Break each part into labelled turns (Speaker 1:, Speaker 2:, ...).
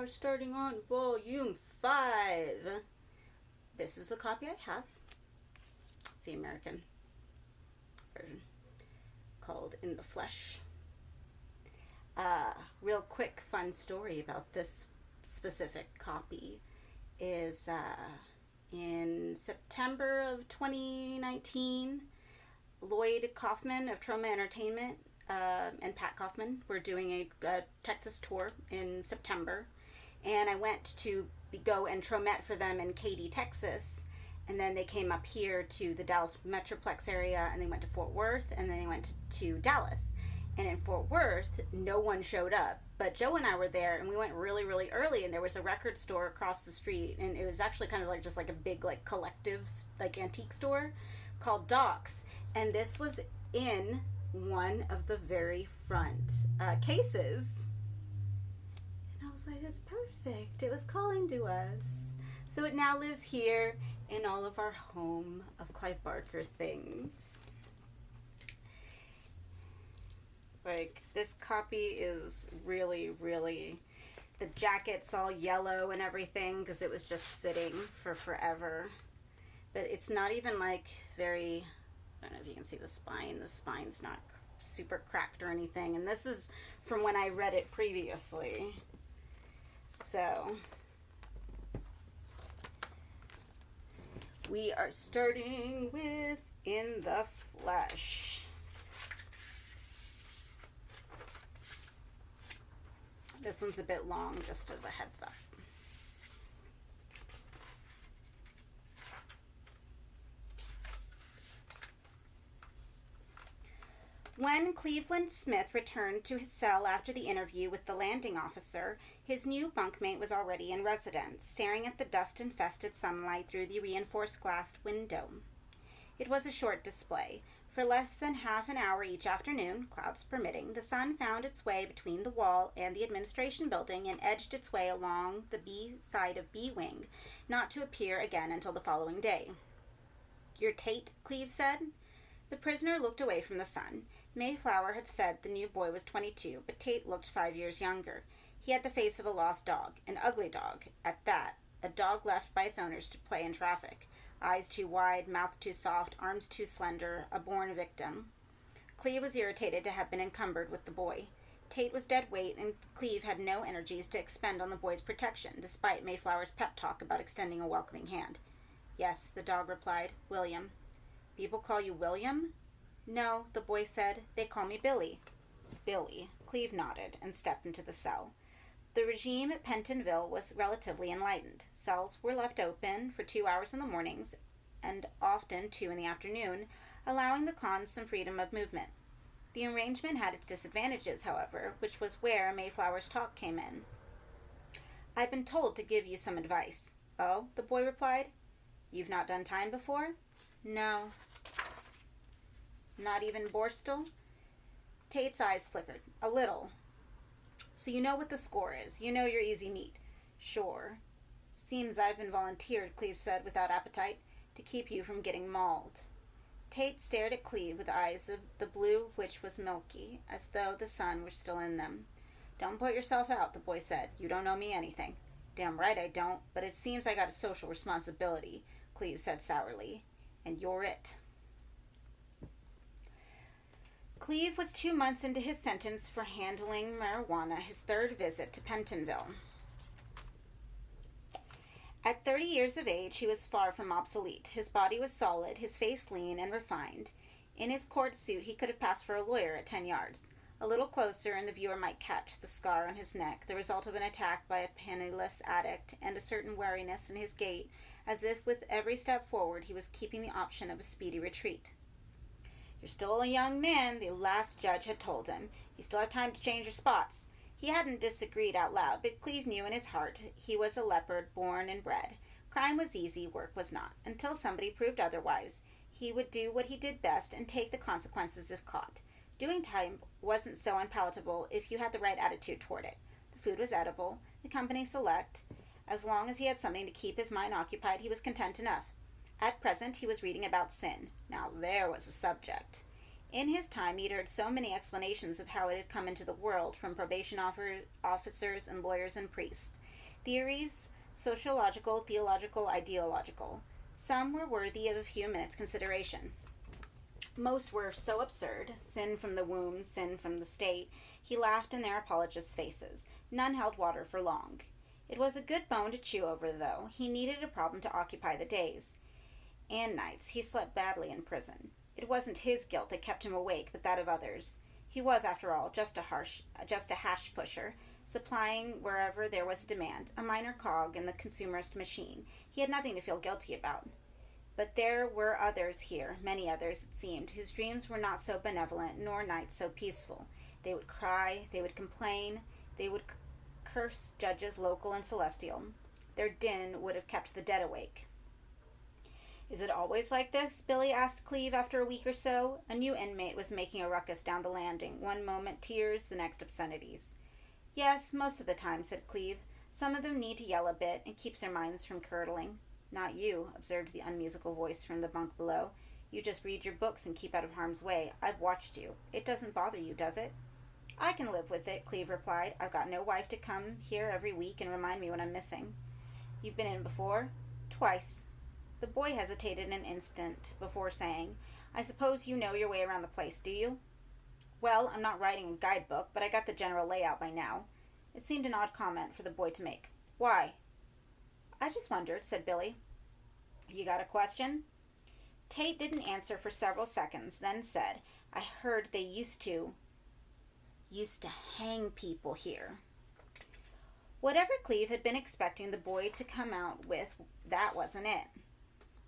Speaker 1: are starting on volume 5. This is the copy I have. It's the American version, called In the Flesh. Real quick fun story about this specific copy is in September of 2019, Lloyd Kaufman of Troma Entertainment and Pat Kaufman were doing a Texas tour in September, and I went to go and Tromet for them in Katy, Texas, and then they came up here to the Dallas Metroplex area, and they went to Fort Worth, and then they went to Dallas. And in Fort Worth, no one showed up. But Joe and I were there, and we went really, really early, and there was a record store across the street, and it was actually kind of like just like a big like collective like antique store called Doc's, and this was in one of the very front cases. And I was like, it's perfect. It was calling to us. So it now lives here in all of our home of Clive Barker things. Like, this copy is really, really... The jacket's all yellow and everything because it was just sitting for forever. But it's not even, like, very... I don't know if you can see the spine. The spine's not super cracked or anything. And this is from when I read it previously. So... we are starting with In the Flesh. This one's a bit long, just as a heads up. When Cleveland Smith returned to his cell after the interview with the landing officer, his new bunkmate was already in residence, staring at the dust-infested sunlight through the reinforced glass window. It was a short display. For less than half an hour each afternoon, clouds permitting, the sun found its way between the wall and the administration building and edged its way along the B side of B Wing, not to appear again until the following day. "You're Tate," Cleve said. The prisoner looked away from the sun. Mayflower had said the new boy was 22, but Tate looked 5 years younger. He had the face of a lost dog, an ugly dog, at that, a dog left by its owners to play in traffic. Eyes too wide, mouth too soft, arms too slender, a born victim. Cleve was irritated to have been encumbered with the boy. Tate was dead weight, and Cleve had no energies to expend on the boy's protection, despite Mayflower's pep talk about extending a welcoming hand. "Yes," the dog replied. "William." "People call you William?" "No," the boy said. "They call me Billy." "Billy." Cleve nodded and stepped into the cell. The regime at Pentonville was relatively enlightened. Cells were left open for 2 hours in the mornings and often 2 in the afternoon, allowing the cons some freedom of movement. The arrangement had its disadvantages, however, which was where Mayflower's talk came in. "I've been told to give you some advice." "Oh?" the boy replied. "You've not done time before?" "No." "Not even Borstal?" Tate's eyes flickered. "A little." "So you know what the score is. You know you're easy meat." "Sure." "Seems I've been volunteered," Cleve said without appetite, "to keep you from getting mauled." Tate stared at Cleve with eyes of the blue of which was milky, as though the sun were still in them. "Don't put yourself out," the boy said. "You don't know me anything." "Damn right I don't, but it seems I got a social responsibility," Cleve said sourly. "And you're it." Cleve was 2 months into his sentence for handling marijuana, his 3rd visit to Pentonville. At 30 years of age, he was far from obsolete. His body was solid, his face lean and refined. In his court suit, he could have passed for a lawyer at 10 yards. A little closer, and the viewer might catch the scar on his neck, the result of an attack by a penniless addict, and a certain wariness in his gait, as if with every step forward he was keeping the option of a speedy retreat. "You're still a young man," the last judge had told him. "You still have time to change your spots." He hadn't disagreed out loud, but Cleve knew in his heart he was a leopard born and bred. Crime was easy, work was not. Until somebody proved otherwise, he would do what he did best and take the consequences if caught. Doing time wasn't so unpalatable if you had the right attitude toward it. The food was edible, the company select. As long as he had something to keep his mind occupied, he was content enough. At present, he was reading about sin. Now there was a subject. In his time, he'd heard so many explanations of how it had come into the world from probation officers and lawyers and priests. Theories, sociological, theological, ideological. Some were worthy of a few minutes' consideration. Most were so absurd, sin from the womb, sin from the state, he laughed in their apologists' faces. None held water for long. It was a good bone to chew over, though. He needed a problem to occupy the days and nights. He slept badly in prison. It wasn't his guilt that kept him awake, but that of others. He was, after all, just a hash pusher, supplying wherever there was demand, a minor cog in the consumerist machine. He had nothing to feel guilty about. But there were others here, many others, it seemed, whose dreams were not so benevolent, nor nights so peaceful. They would cry, they would complain, they would curse judges local and celestial. Their din would have kept the dead awake. Is it always like this? Billy asked Clive after a week or so. A new inmate was making a ruckus down the landing. One moment tears, the next obscenities. Yes, most of the time, said Clive. Some of them need to yell a bit. It keeps their minds from curdling. Not you, observed the unmusical voice from the bunk below. You just read your books and keep out of harm's way. I've watched you. It doesn't bother you, does it? I can live with it, Clive replied. I've got no wife to come here every week and remind me when I'm missing. You've been in before? Twice. The boy hesitated an instant before saying, I suppose you know your way around the place, do you? Well, I'm not writing a guidebook, but I got the general layout by now. It seemed an odd comment for the boy to make. Why? I just wondered, said Billy. You got a question? Tate didn't answer for several seconds, then said, I heard they used to hang people here. Whatever Clive had been expecting the boy to come out with, that wasn't it.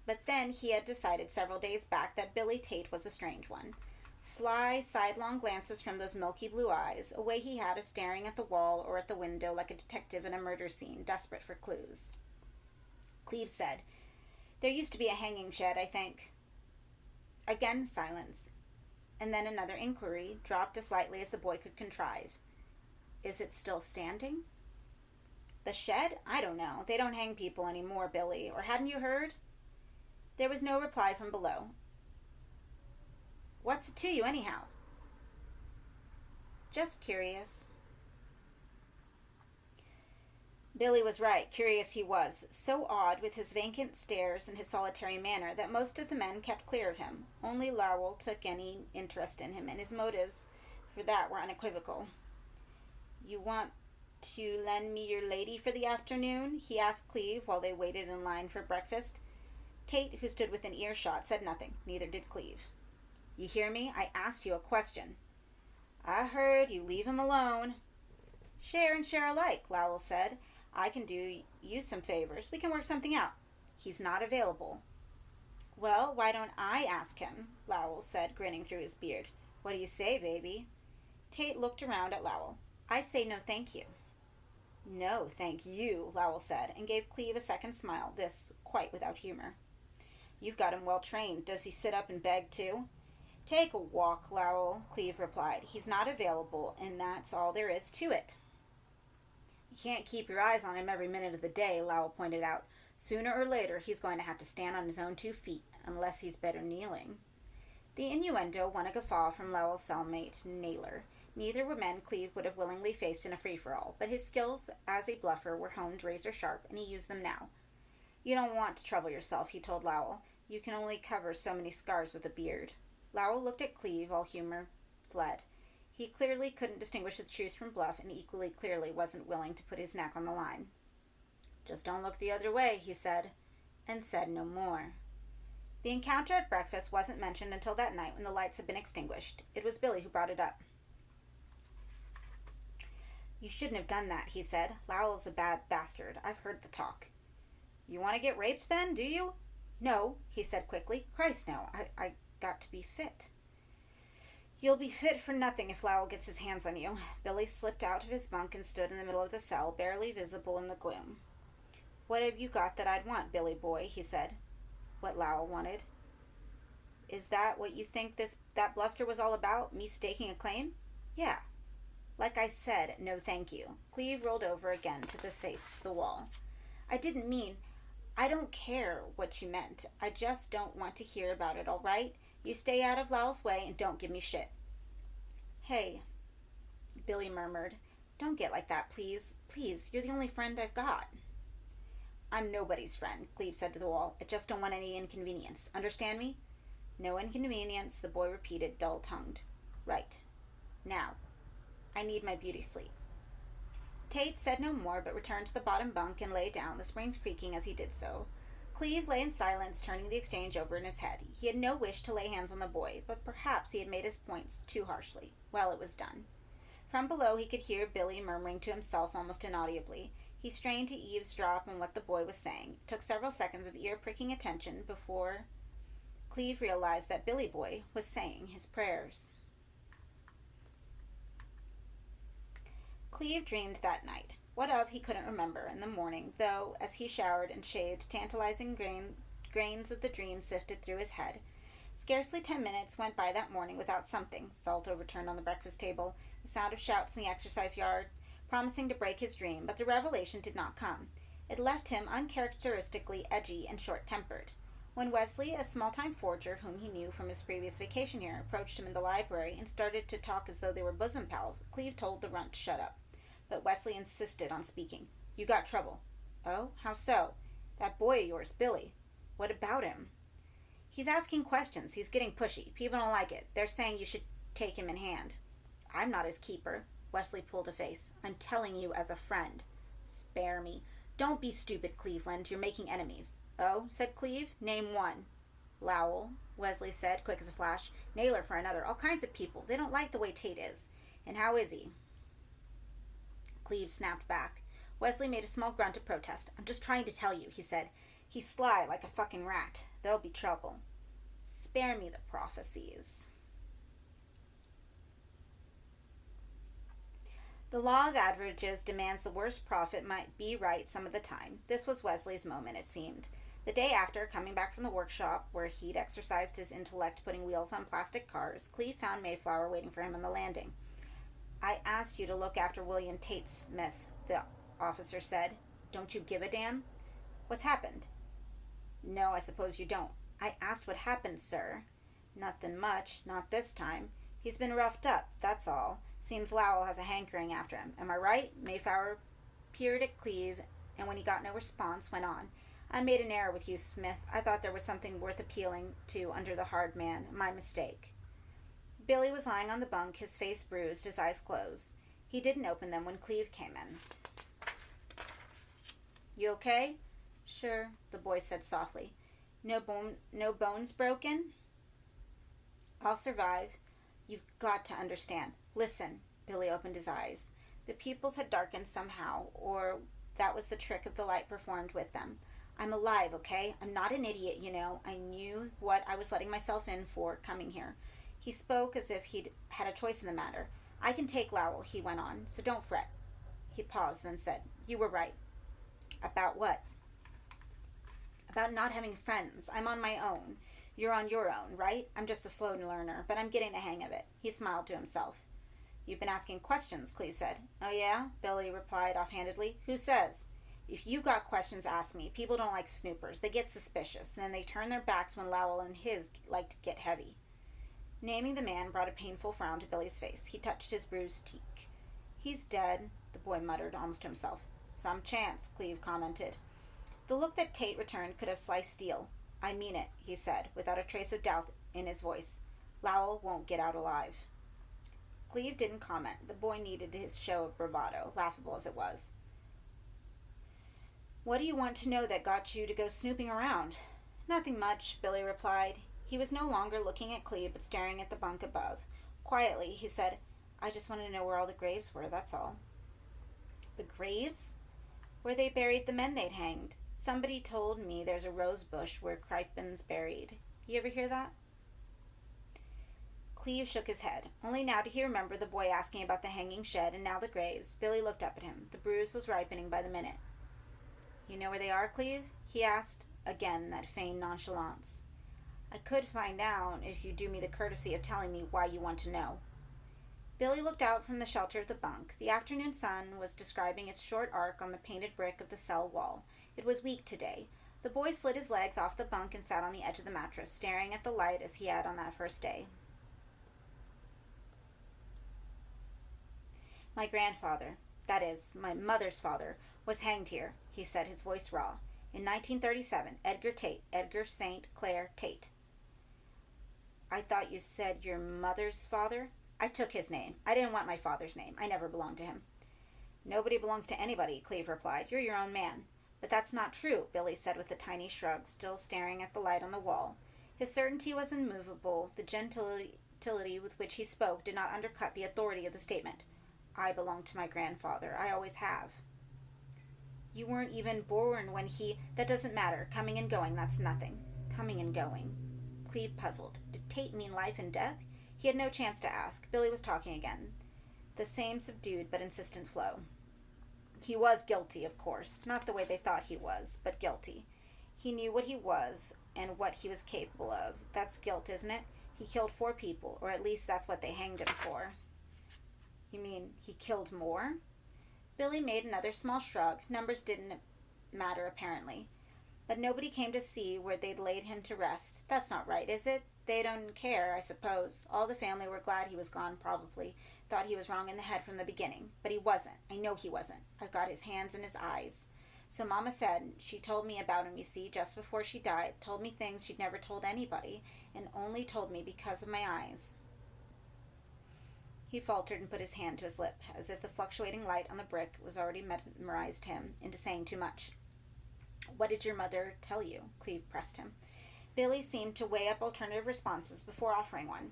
Speaker 1: But then he had decided several days back that Billy Tate was a strange one. Sly, sidelong glances from those milky blue eyes, a way he had of staring at the wall or at the window like a detective in a murder scene, desperate for clues. Clive said, There used to be a hanging shed, I think. Again silence, and then another inquiry, dropped as lightly as the boy could contrive. Is it still standing? The shed? I don't know. They don't hang people anymore, Billy. Or hadn't you heard? There was no reply from below. What's it to you, anyhow? Just curious. Billy was right. Curious he was. So odd with his vacant stares and his solitary manner that most of the men kept clear of him. Only Lowell took any interest in him, and his motives for that were unequivocal. You want to lend me your lady for the afternoon? He asked Clive while they waited in line for breakfast. Tate, who stood within earshot, said nothing. Neither did Clive. You hear me? I asked you a question. I heard. You leave him alone. Share and share alike, Lowell said. I can do you some favors. We can work something out. He's not available. Well, why don't I ask him? Lowell said, grinning through his beard. What do you say, baby? Tate looked around at Lowell. I say no thank you. No, thank you, Lowell said, and gave Clive a second smile, this quite without humor. You've got him well trained. Does he sit up and beg, too? Take a walk, Lowell, Clive replied. He's not available, and that's all there is to it. You can't keep your eyes on him every minute of the day, Lowell pointed out. Sooner or later, he's going to have to stand on his own 2 feet, unless he's better kneeling. The innuendo won a guffaw from Lowell's cellmate, Naylor. Neither were men Clive would have willingly faced in a free-for-all, but his skills as a bluffer were honed razor-sharp, and he used them now. You don't want to trouble yourself, he told Lowell. You can only cover so many scars with a beard. Lowell looked at Clive, all humor fled. He clearly couldn't distinguish the truth from bluff, and equally clearly wasn't willing to put his neck on the line. Just don't look the other way, he said, and said no more. The encounter at breakfast wasn't mentioned until that night when the lights had been extinguished. It was Billy who brought it up. You shouldn't have done that, he said. Lowell's a bad bastard. I've heard the talk. You want to get raped then, do you? No, he said quickly. Christ, no. I got to be fit. You'll be fit for nothing if Lowell gets his hands on you. Billy slipped out of his bunk and stood in the middle of the cell, barely visible in the gloom. What have you got that I'd want, Billy boy, he said. What Lowell wanted. Is that what you think that bluster was all about, me staking a claim? Yeah. Like I said, no thank you. Clive rolled over again to face the wall. I didn't mean... I don't care what you meant. I just don't want to hear about it, all right? You stay out of Lowell's way and don't give me shit. Hey, Billy murmured. Don't get like that, please. Please, you're the only friend I've got. I'm nobody's friend, Cleve said to the wall. I just don't want any inconvenience. Understand me? No inconvenience, the boy repeated, dull-tongued. Right. Now, I need my beauty sleep. Tate said no more, but returned to the bottom bunk and lay down, the springs creaking as he did so. Cleve lay in silence, turning the exchange over in his head. He had no wish to lay hands on the boy, but perhaps he had made his points too harshly. Well, it was done. From below he could hear Billy murmuring to himself almost inaudibly. He strained to eavesdrop on what the boy was saying. It took several seconds of ear-pricking attention before Cleve realized that Billy Boy was saying his prayers. Cleve dreamed that night. What of he couldn't remember in the morning, though, as he showered and shaved, tantalizing grains of the dream sifted through his head. Scarcely 10 minutes went by that morning without something, salt overturned on the breakfast table, the sound of shouts in the exercise yard, promising to break his dream, but the revelation did not come. It left him uncharacteristically edgy and short-tempered. When Wesley, a small-time forger whom he knew from his previous vacation here, approached him in the library and started to talk as though they were bosom pals, Cleve told the runt to shut up. But Wesley insisted on speaking. You got trouble. Oh? How so? That boy of yours, Billy. What about him? He's asking questions. He's getting pushy. People don't like it. They're saying you should take him in hand. I'm not his keeper. Wesley pulled a face. I'm telling you as a friend. Spare me. Don't be stupid, Cleveland. You're making enemies. Oh, said Cleve. Name one. Lowell, Wesley said, quick as a flash. Naylor for another. All kinds of people. They don't like the way Tate is. And how is he? Cleve snapped back. Wesley made a small grunt of protest. I'm just trying to tell you, he said. He's sly like a fucking rat. There'll be trouble. Spare me the prophecies. The law of averages demands the worst prophet might be right some of the time. This was Wesley's moment, it seemed. The day after, coming back from the workshop, where he'd exercised his intellect putting wheels on plastic cars, Cleve found Mayflower waiting for him on the landing. I asked you to look after William Tate Smith, the officer said. Don't you give a damn? What's happened? No, I suppose you don't. I asked what happened, sir. Nothing much, not this time. He's been roughed up, that's all. Seems Lowell has a hankering after him. Am I right? Mayflower peered at Cleve, and when he got no response, went on. I made an error with you, Smith. I thought there was something worth appealing to under the hard man. My mistake. Billy was lying on the bunk, his face bruised, his eyes closed. He didn't open them when Cleve came in. You okay? Sure, the boy said softly. No bones broken? I'll survive. You've got to understand. Listen, Billy opened his eyes. The pupils had darkened somehow, or that was the trick of the light performed with them. I'm alive, okay? I'm not an idiot, you know. I knew what I was letting myself in for coming here. He spoke as if he'd had a choice in the matter. I can take Lowell, he went on, so don't fret. He paused, then said, You were right. About what? About not having friends. I'm on my own. You're on your own, right? I'm just a slow learner, but I'm getting the hang of it. He smiled to himself. You've been asking questions, Cleve said. Oh, yeah? Billy replied offhandedly. Who says? If you got questions, ask me. People don't like snoopers. They get suspicious, and then they turn their backs when Lowell and his like to get heavy. Naming the man brought a painful frown to Billy's face. He touched his bruised cheek. He's dead, the boy muttered, almost to himself. Some chance, Cleve commented. The look that Tate returned could have sliced steel. I mean it, he said, without a trace of doubt in his voice. Lowell won't get out alive. Cleve didn't comment. The boy needed his show of bravado, laughable as it was. What do you want to know that got you to go snooping around? Nothing much, Billy replied. He was no longer looking at Cleve, but staring at the bunk above. Quietly, he said, I just wanted to know where all the graves were, that's all. The graves? Where they buried the men they'd hanged. Somebody told me there's a rose bush where Crichton's buried. You ever hear that? Cleve shook his head. Only now did he remember the boy asking about the hanging shed and now the graves. Billy looked up at him. The bruise was ripening by the minute. You know where they are, Cleve? He asked. Again, that feigned nonchalance. I could find out if you do me the courtesy of telling me why you want to know. Billy looked out from the shelter of the bunk. The afternoon sun was describing its short arc on the painted brick of the cell wall. It was weak today. The boy slid his legs off the bunk and sat on the edge of the mattress, staring at the light as he had on that first day. My grandfather. That is, my mother's father, was hanged here, he said, his voice raw. In 1937, Edgar St. Clair Tate. I thought you said your mother's father? I took his name. I didn't want my father's name. I never belonged to him. Nobody belongs to anybody, Cleve replied. You're your own man. But that's not true, Billy said with a tiny shrug, still staring at the light on the wall. His certainty was immovable. The gentility with which he spoke did not undercut the authority of the statement. I belong to my grandfather. I always have. You weren't even born when he... That doesn't matter. Coming and going, that's nothing. Coming and going. Cleve puzzled. Did Tate mean life and death? He had no chance to ask. Billy was talking again. The same subdued but insistent flow. He was guilty, of course. Not the way they thought he was, but guilty. He knew what he was and what he was capable of. That's guilt, isn't it? He killed 4 people, or at least that's what they hanged him for. You mean he killed more? Billy made another small shrug. Numbers didn't matter, apparently. But nobody came to see where they'd laid him to rest. That's not right, is it? They don't care, I suppose. All the family were glad he was gone, probably. Thought he was wrong in the head from the beginning. But he wasn't. I know he wasn't. I've got his hands and his eyes. So Mama said, she told me about him, you see, just before she died. Told me things she'd never told anybody, and only told me because of my eyes. He faltered and put his hand to his lip, as if the fluctuating light on the brick was already mesmerized him into saying too much. What did your mother tell you? Cleve pressed him. Billy seemed to weigh up alternative responses before offering one.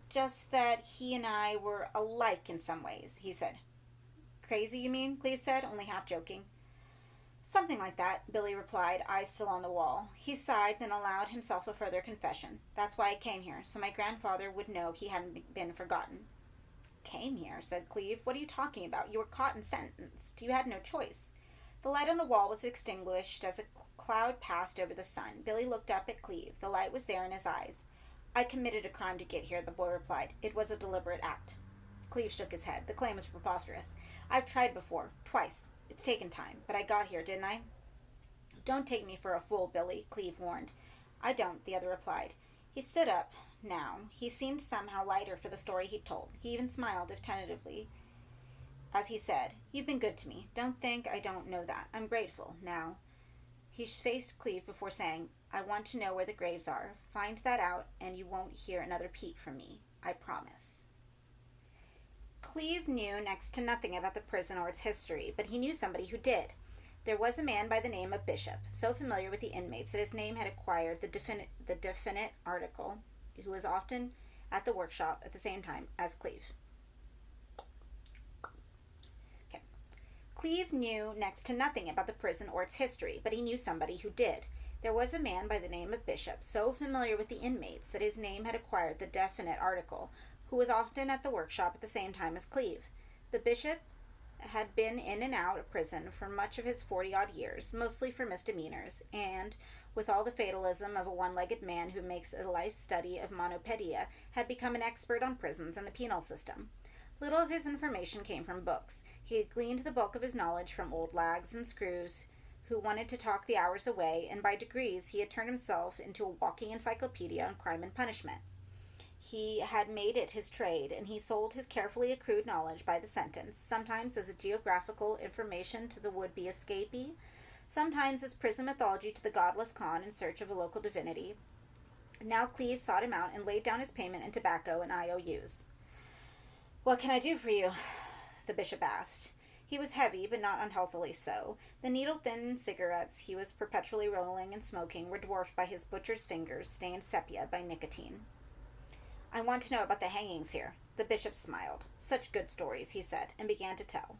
Speaker 1: Just that he and I were alike in some ways, he said. Crazy, you mean? Cleve said, only half joking. Something like that, Billy replied, eyes still on the wall. He sighed, then allowed himself a further confession. That's why I came here, so my grandfather would know he hadn't been forgotten. Came here, said Cleve. What are you talking about? You were caught and sentenced. You had no choice. The light on the wall was extinguished as a cloud passed over the sun. Billy looked up at Cleve. The light was there in his eyes. I committed a crime to get here, the boy replied. It was a deliberate act. Cleve shook his head. The claim was preposterous. I've tried before. Twice. It's taken time. But I got here, didn't I? Don't take me for a fool, Billy, Cleve warned. I don't, the other replied. He stood up. Now, he seemed somehow lighter for the story he'd told. He even smiled, if tentatively, as he said, You've been good to me. Don't think I don't know that. I'm grateful. Now, he faced Cleve before saying, I want to know where the graves are. Find that out, and you won't hear another peep from me. I promise. Cleve knew next to nothing about the prison or its history, but he knew somebody who did. There was a man by the name of Bishop, so familiar with the inmates that his name had acquired the definite article, who was often at the workshop at the same time as Cleve. Okay. Cleve knew next to nothing about the prison or its history, but he knew somebody who did. There was a man by the name of Bishop, so familiar with the inmates that his name had acquired the definite article, who was often at the workshop at the same time as Cleve. The bishop had been in and out of prison for much of his 40-odd years, mostly for misdemeanors, and, with all the fatalism of a one-legged man who makes a life study of monopedia, had become an expert on prisons and the penal system. Little of his information came from books. He had gleaned the bulk of his knowledge from old lags and screws who wanted to talk the hours away, and by degrees he had turned himself into a walking encyclopedia on crime and punishment. He had made it his trade, and he sold his carefully accrued knowledge by the sentence, sometimes as a geographical information to the would-be escapee, sometimes as prison mythology to the godless Khan in search of a local divinity. Now Cleve sought him out and laid down his payment in tobacco and IOUs. What can I do for you? The bishop asked. He was heavy, but not unhealthily so. The needle-thin cigarettes he was perpetually rolling and smoking were dwarfed by his butcher's fingers, stained sepia by nicotine. I want to know about the hangings here. The bishop smiled. Such good stories, he said, and began to tell.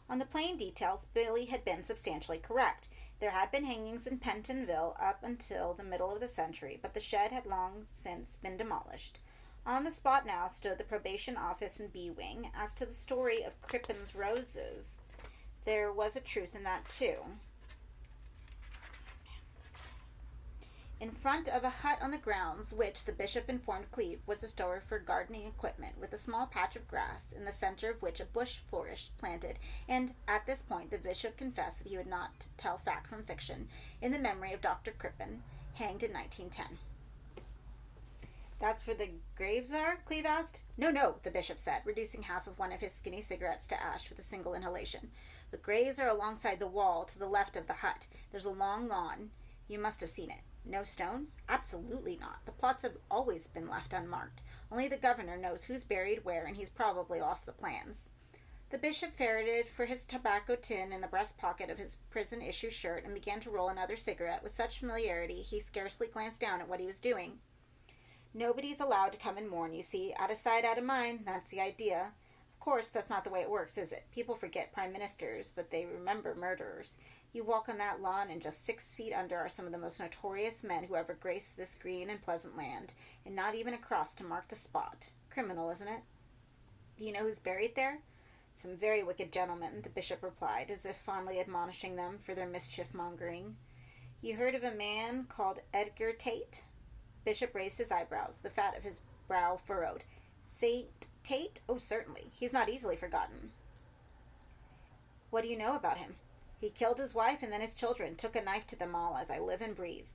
Speaker 1: On the plain details, Billy had been substantially correct. There had been hangings in Pentonville up until the middle of the century, but the shed had long since been demolished. On the spot now stood the probation office and B wing. As to the story of Crippen's roses, there was a truth in that, too. In front of a hut on the grounds, which, the bishop informed Cleve, was a store for gardening equipment, with a small patch of grass, in the center of which a bush flourished, planted, and, at this point, the bishop confessed that he would not tell fact from fiction, in the memory of Dr. Crippen, hanged in 1910. That's where the graves are? Cleve asked. No, no, the bishop said, reducing half of one of his skinny cigarettes to ash with a single inhalation. The graves are alongside the wall to the left of the hut. There's a long lawn. You must have seen it. No stones? Absolutely not. The plots have always been left unmarked. Only the governor knows who's buried where, and he's probably lost the plans. The bishop ferreted for his tobacco tin in the breast pocket of his prison issue shirt and began to roll another cigarette with such familiarity he scarcely glanced down at what he was doing. Nobody's allowed to come and mourn, you see. Out of sight, out of mind. That's the idea. Of course, that's not the way it works, is it? People forget prime ministers, but they remember murderers. You walk on that lawn, and just 6 feet under are some of the most notorious men who ever graced this green and pleasant land, and not even a cross to mark the spot. Criminal, isn't it? Do you know who's buried there? Some very wicked gentlemen, the bishop replied, as if fondly admonishing them for their mischief-mongering. You heard of a man called Edgar Tate? Bishop raised his eyebrows, the fat of his brow furrowed. Saint Tate? Oh, certainly. He's not easily forgotten. What do you know about him? He killed his wife and then his children, took a knife to them all as I live and breathe.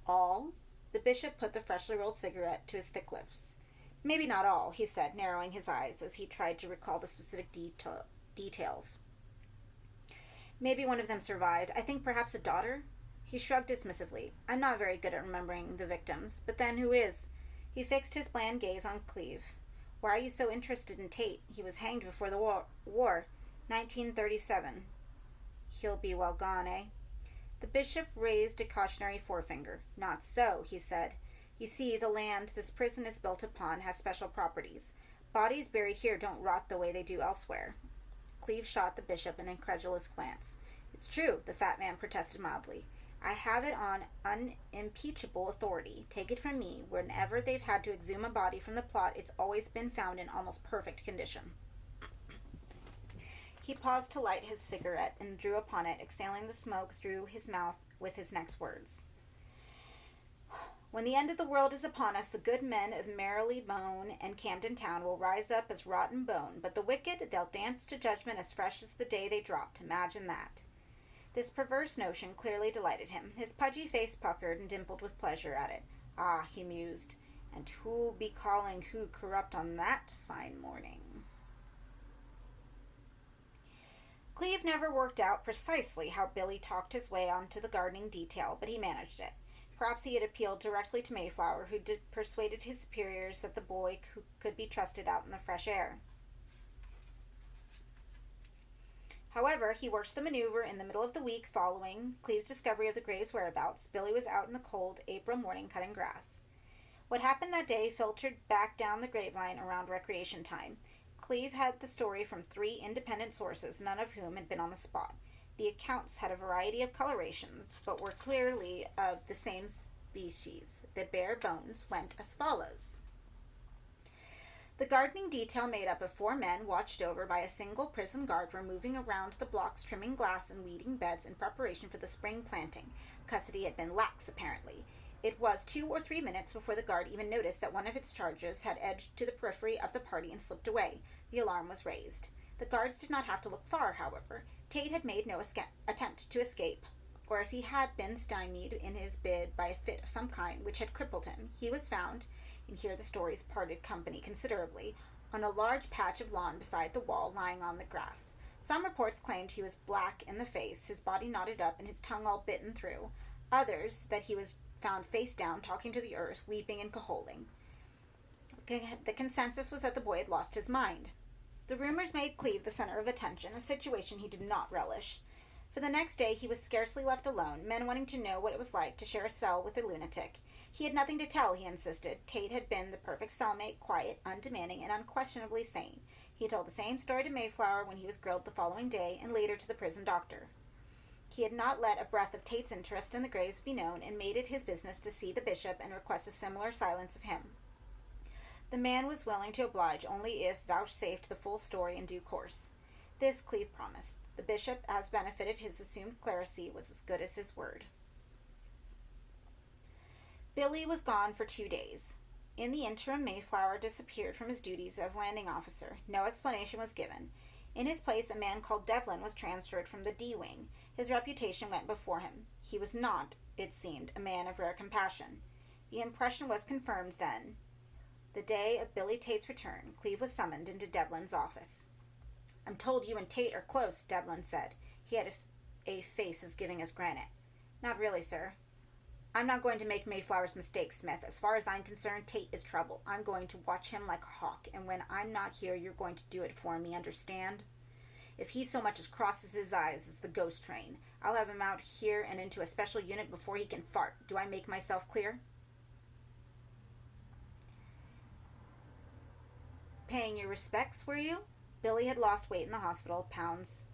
Speaker 1: All? The bishop put the freshly rolled cigarette to his thick lips. Maybe not all, he said, narrowing his eyes as he tried to recall the specific details. Maybe one of them survived. I think perhaps a daughter? He shrugged dismissively. I'm not very good at remembering the victims, but then who is? He fixed his bland gaze on Clive. Why are you so interested in Tate? He was hanged before the war. 1937. He'll be well gone, eh? The bishop raised a cautionary forefinger. Not so, he said. You see, the land this prison is built upon has special properties. Bodies buried here don't rot the way they do elsewhere. Clive shot the bishop an incredulous glance. It's true, the fat man protested mildly. I have it on unimpeachable authority. Take it from me, whenever they've had to exhume a body from the plot, it's always been found in almost perfect condition. He paused to light his cigarette and drew upon it, exhaling the smoke through his mouth with his next words. When the end of the world is upon us, the good men of Marylebone and Camden Town will rise up as rotten bone, but the wicked, they'll dance to judgment as fresh as the day they dropped. Imagine that. This perverse notion clearly delighted him. His pudgy face puckered and dimpled with pleasure at it. Ah, he mused, and who'll be calling who corrupt on that fine morning? Clive never worked out precisely how Billy talked his way onto the gardening detail, but he managed it. Perhaps he had appealed directly to Mayflower, who persuaded his superiors that the boy could be trusted out in the fresh air. However, he worked the maneuver in the middle of the week following Clive's discovery of the grave's whereabouts. Billy was out in the cold April morning cutting grass. What happened that day filtered back down the grapevine around recreation time. Clive had the story from 3 independent sources, none of whom had been on the spot. The accounts had a variety of colorations, but were clearly of the same species. The bare bones went as follows. The gardening detail made up of 4 men, watched over by a single prison guard, were moving around the blocks, trimming glass and weeding beds in preparation for the spring planting. Custody had been lax, apparently. It was 2 or 3 minutes before the guard even noticed that one of its charges had edged to the periphery of the party and slipped away. The alarm was raised. The guards did not have to look far, however. Tate had made no attempt to escape, or if he had been stymied in his bid by a fit of some kind which had crippled him, he was found, and here the stories parted company considerably, on a large patch of lawn beside the wall, lying on the grass. Some reports claimed he was black in the face, his body knotted up, and his tongue all bitten through. Others, that he was found face down, talking to the earth, weeping and cajoling. The consensus was that the boy had lost his mind. The rumors made Clive the center of attention, a situation he did not relish. For the next day he was scarcely left alone, men wanting to know what it was like to share a cell with a lunatic. He had nothing to tell, he insisted. Tate had been the perfect cellmate, quiet, undemanding, and unquestionably sane. He told the same story to Mayflower when he was grilled the following day, and later to the prison doctor. He had not let a breath of Tate's interest in the graves be known, and made it his business to see the bishop and request a similar silence of him. The man was willing to oblige only if vouchsafed the full story in due course. This Clive promised. The bishop, as benefited his assumed clerisy, was as good as his word. Billy was gone for 2 days. In the interim, Mayflower disappeared from his duties as landing officer. No explanation was given. In his place, a man called Devlin was transferred from the D Wing. His reputation went before him. He was not, it seemed, a man of rare compassion. The impression was confirmed then. The day of Billy Tate's return, Cleve was summoned into Devlin's office. "I'm told you and Tate are close," Devlin said. He had a face as giving as granite. "Not really, sir. I'm not going to make Mayflower's mistake, Smith. As far as I'm concerned, Tate is trouble. I'm going to watch him like a hawk, and when I'm not here, you're going to do it for me, understand? If he so much as crosses his eyes as the ghost train, I'll have him out here and into a special unit before he can fart. Do I make myself clear?" "Paying your respects, were you?" Billy had lost weight in the hospital, pounds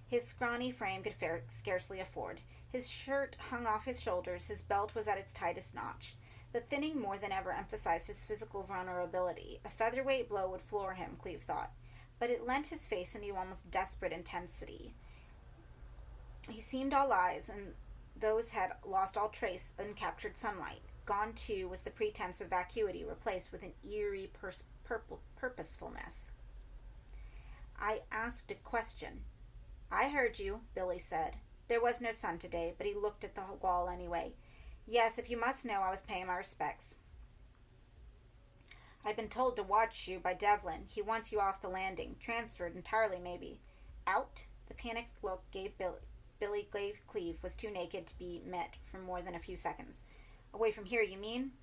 Speaker 1: his scrawny frame could scarcely afford. His shirt hung off his shoulders, his belt was at its tightest notch. The thinning more than ever emphasized his physical vulnerability. A featherweight blow would floor him, Cleve thought, but it lent his face a new, almost desperate intensity. He seemed all eyes, and those had lost all trace of uncaptured sunlight. Gone, too, was the pretense of vacuity, replaced with an eerie purposefulness. "I asked a question." "I heard you," Billy said. There was no sun today, but he looked at the wall anyway. "Yes, if you must know, I was paying my respects. I've been told to watch you by Devlin. He wants you off the landing. Transferred entirely, maybe." "Out?" The panicked look Billy gave Cleve was too naked to be met for more than a few seconds. "Away from here, you mean?"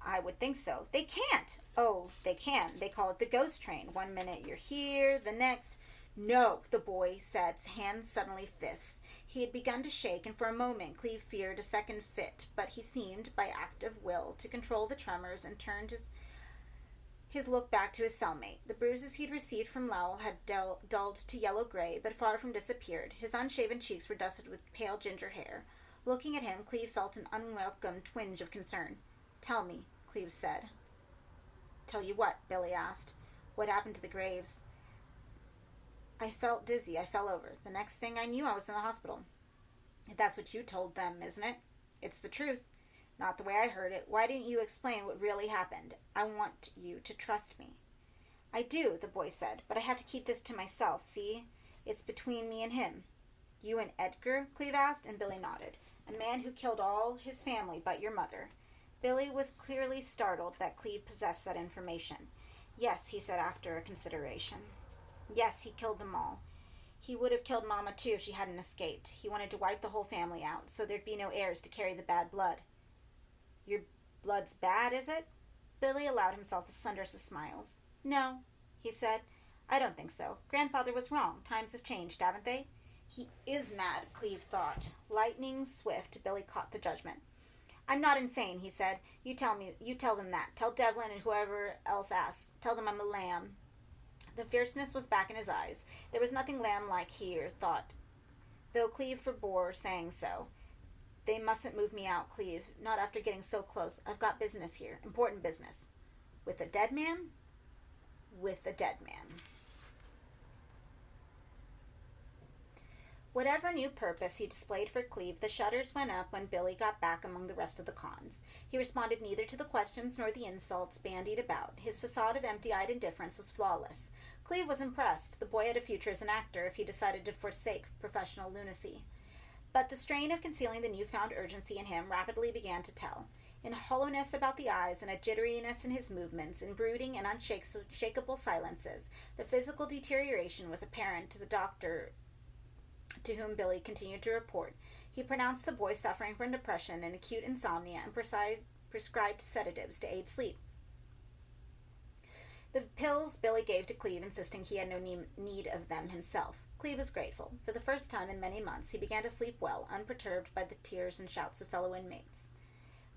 Speaker 1: "I would think so." "They can't." "Oh, they can. They call it the ghost train. One minute you're here, the next—" "No," the boy said, hands suddenly fists. He had begun to shake, and for a moment Cleve feared a second fit, but he seemed, by act of will, to control the tremors and turned his look back to his cellmate. The bruises he'd received from Lowell had dulled to yellow-gray, but far from disappeared. His unshaven cheeks were dusted with pale ginger hair. Looking at him, Cleve felt an unwelcome twinge of concern. "Tell me," Cleve said. "Tell you what?" Billy asked. "What happened to the Graves?" "I felt dizzy. I fell over. The next thing I knew, I was in the hospital." "That's what you told them, isn't it?" "It's the truth." "Not the way I heard it. Why didn't you explain what really happened? I want you to trust me." "I do," the boy said, "but I have to keep this to myself, see? It's between me and him." "You and Edgar?" Cleve asked, and Billy nodded. "A man who killed all his family but your mother." Billy was clearly startled that Cleve possessed that information. "Yes," he said after a consideration. "Yes, he killed them all. He would have killed Mama, too, if she hadn't escaped. He wanted to wipe the whole family out, so there'd be no heirs to carry the bad blood." "Your blood's bad, is it?" Billy allowed himself the sunderest of smiles. "No," he said. "I don't think so. Grandfather was wrong. Times have changed, haven't they?" "He is mad," Cleve thought. Lightning swift, Billy caught the judgment. "I'm not insane," he said. You tell them that. Tell Devlin and whoever else asks. Tell them I'm a lamb." The fierceness was back in his eyes. There was nothing lamb-like here, thought, though Cleve forbore saying so. "They mustn't move me out, Cleve. Not after getting so close. I've got business here. Important business." "With a dead man?" "With a dead man." Whatever new purpose he displayed for Cleve, the shutters went up when Billy got back among the rest of the cons. He responded neither to the questions nor the insults bandied about. His facade of empty-eyed indifference was flawless. Cleve was impressed. The boy had a future as an actor if he decided to forsake professional lunacy. But the strain of concealing the newfound urgency in him rapidly began to tell. In hollowness about the eyes and a jitteriness in his movements, in brooding and unshakable silences, the physical deterioration was apparent to the doctor to whom Billy continued to report. He pronounced the boy suffering from depression and acute insomnia and prescribed sedatives to aid sleep. The pills Billy gave to Cleve, insisting he had no need of them himself. Cleve was grateful. For the first time in many months, he began to sleep well, unperturbed by the tears and shouts of fellow inmates.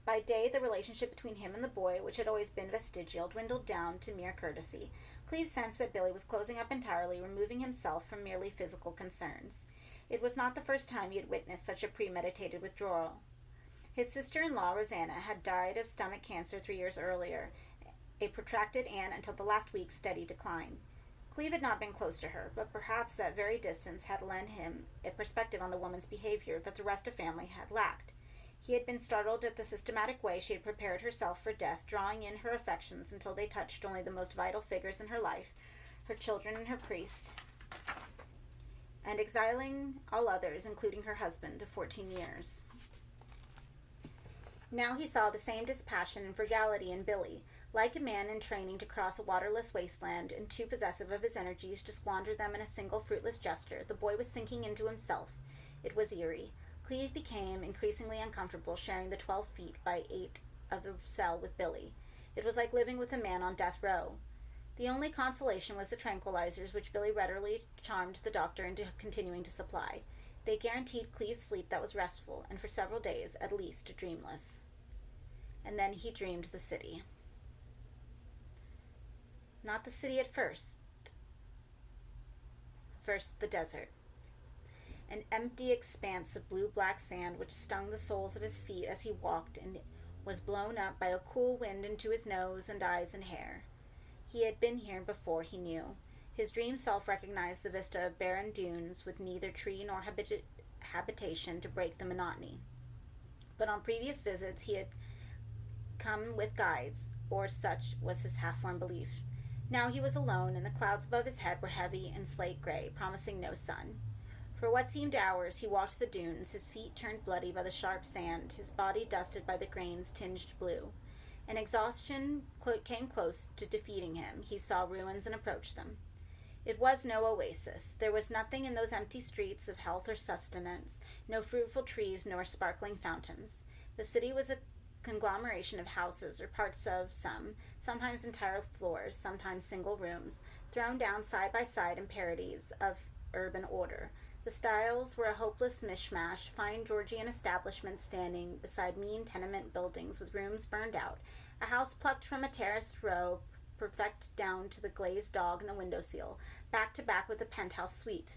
Speaker 1: By day, the relationship between him and the boy, which had always been vestigial, dwindled down to mere courtesy. Cleve sensed that Billy was closing up entirely, removing himself from merely physical concerns. It was not the first time he had witnessed such a premeditated withdrawal. His sister-in-law, Rosanna, had died of stomach cancer 3 years earlier, a protracted and, until the last week, steady decline. Cleve had not been close to her, but perhaps that very distance had lent him a perspective on the woman's behavior that the rest of family had lacked. He had been startled at the systematic way she had prepared herself for death, drawing in her affections until they touched only the most vital figures in her life, her children and her priest, and exiling all others, including her husband, of 14 years. Now he saw the same dispassion and frugality in Billy. Like a man in training to cross a waterless wasteland and too possessive of his energies to squander them in a single fruitless gesture, the boy was sinking into himself. It was eerie. Cleve became increasingly uncomfortable sharing the 12 feet by 8 of the cell with Billy. It was like living with a man on death row. The only consolation was the tranquilizers which Billy readily charmed the doctor into continuing to supply. They guaranteed Cleve's sleep that was restful, and for several days, at least, dreamless. And then he dreamed the city. Not the city at first. First, the desert. An empty expanse of blue-black sand which stung the soles of his feet as he walked and was blown up by a cool wind into his nose and eyes and hair. He had been here before, he knew. His dream self recognized the vista of barren dunes with neither tree nor habitation to break the monotony. But on previous visits he had come with guides, or such was his half-formed belief. Now he was alone, and the clouds above his head were heavy and slate gray, promising no sun. For what seemed hours he walked the dunes, his feet turned bloody by the sharp sand, his body dusted by the grains tinged blue. And exhaustion came close to defeating him. He saw ruins and approached them. It was no oasis. There was nothing in those empty streets of health or sustenance, no fruitful trees nor sparkling fountains. The city was a conglomeration of houses, or parts of some, sometimes entire floors, sometimes single rooms, thrown down side by side in parodies of urban order. The styles were a hopeless mishmash, fine Georgian establishments standing beside mean tenement buildings with rooms burned out, a house plucked from a terraced row, perfect down to the glazed dog in the windowsill, back to back with a penthouse suite.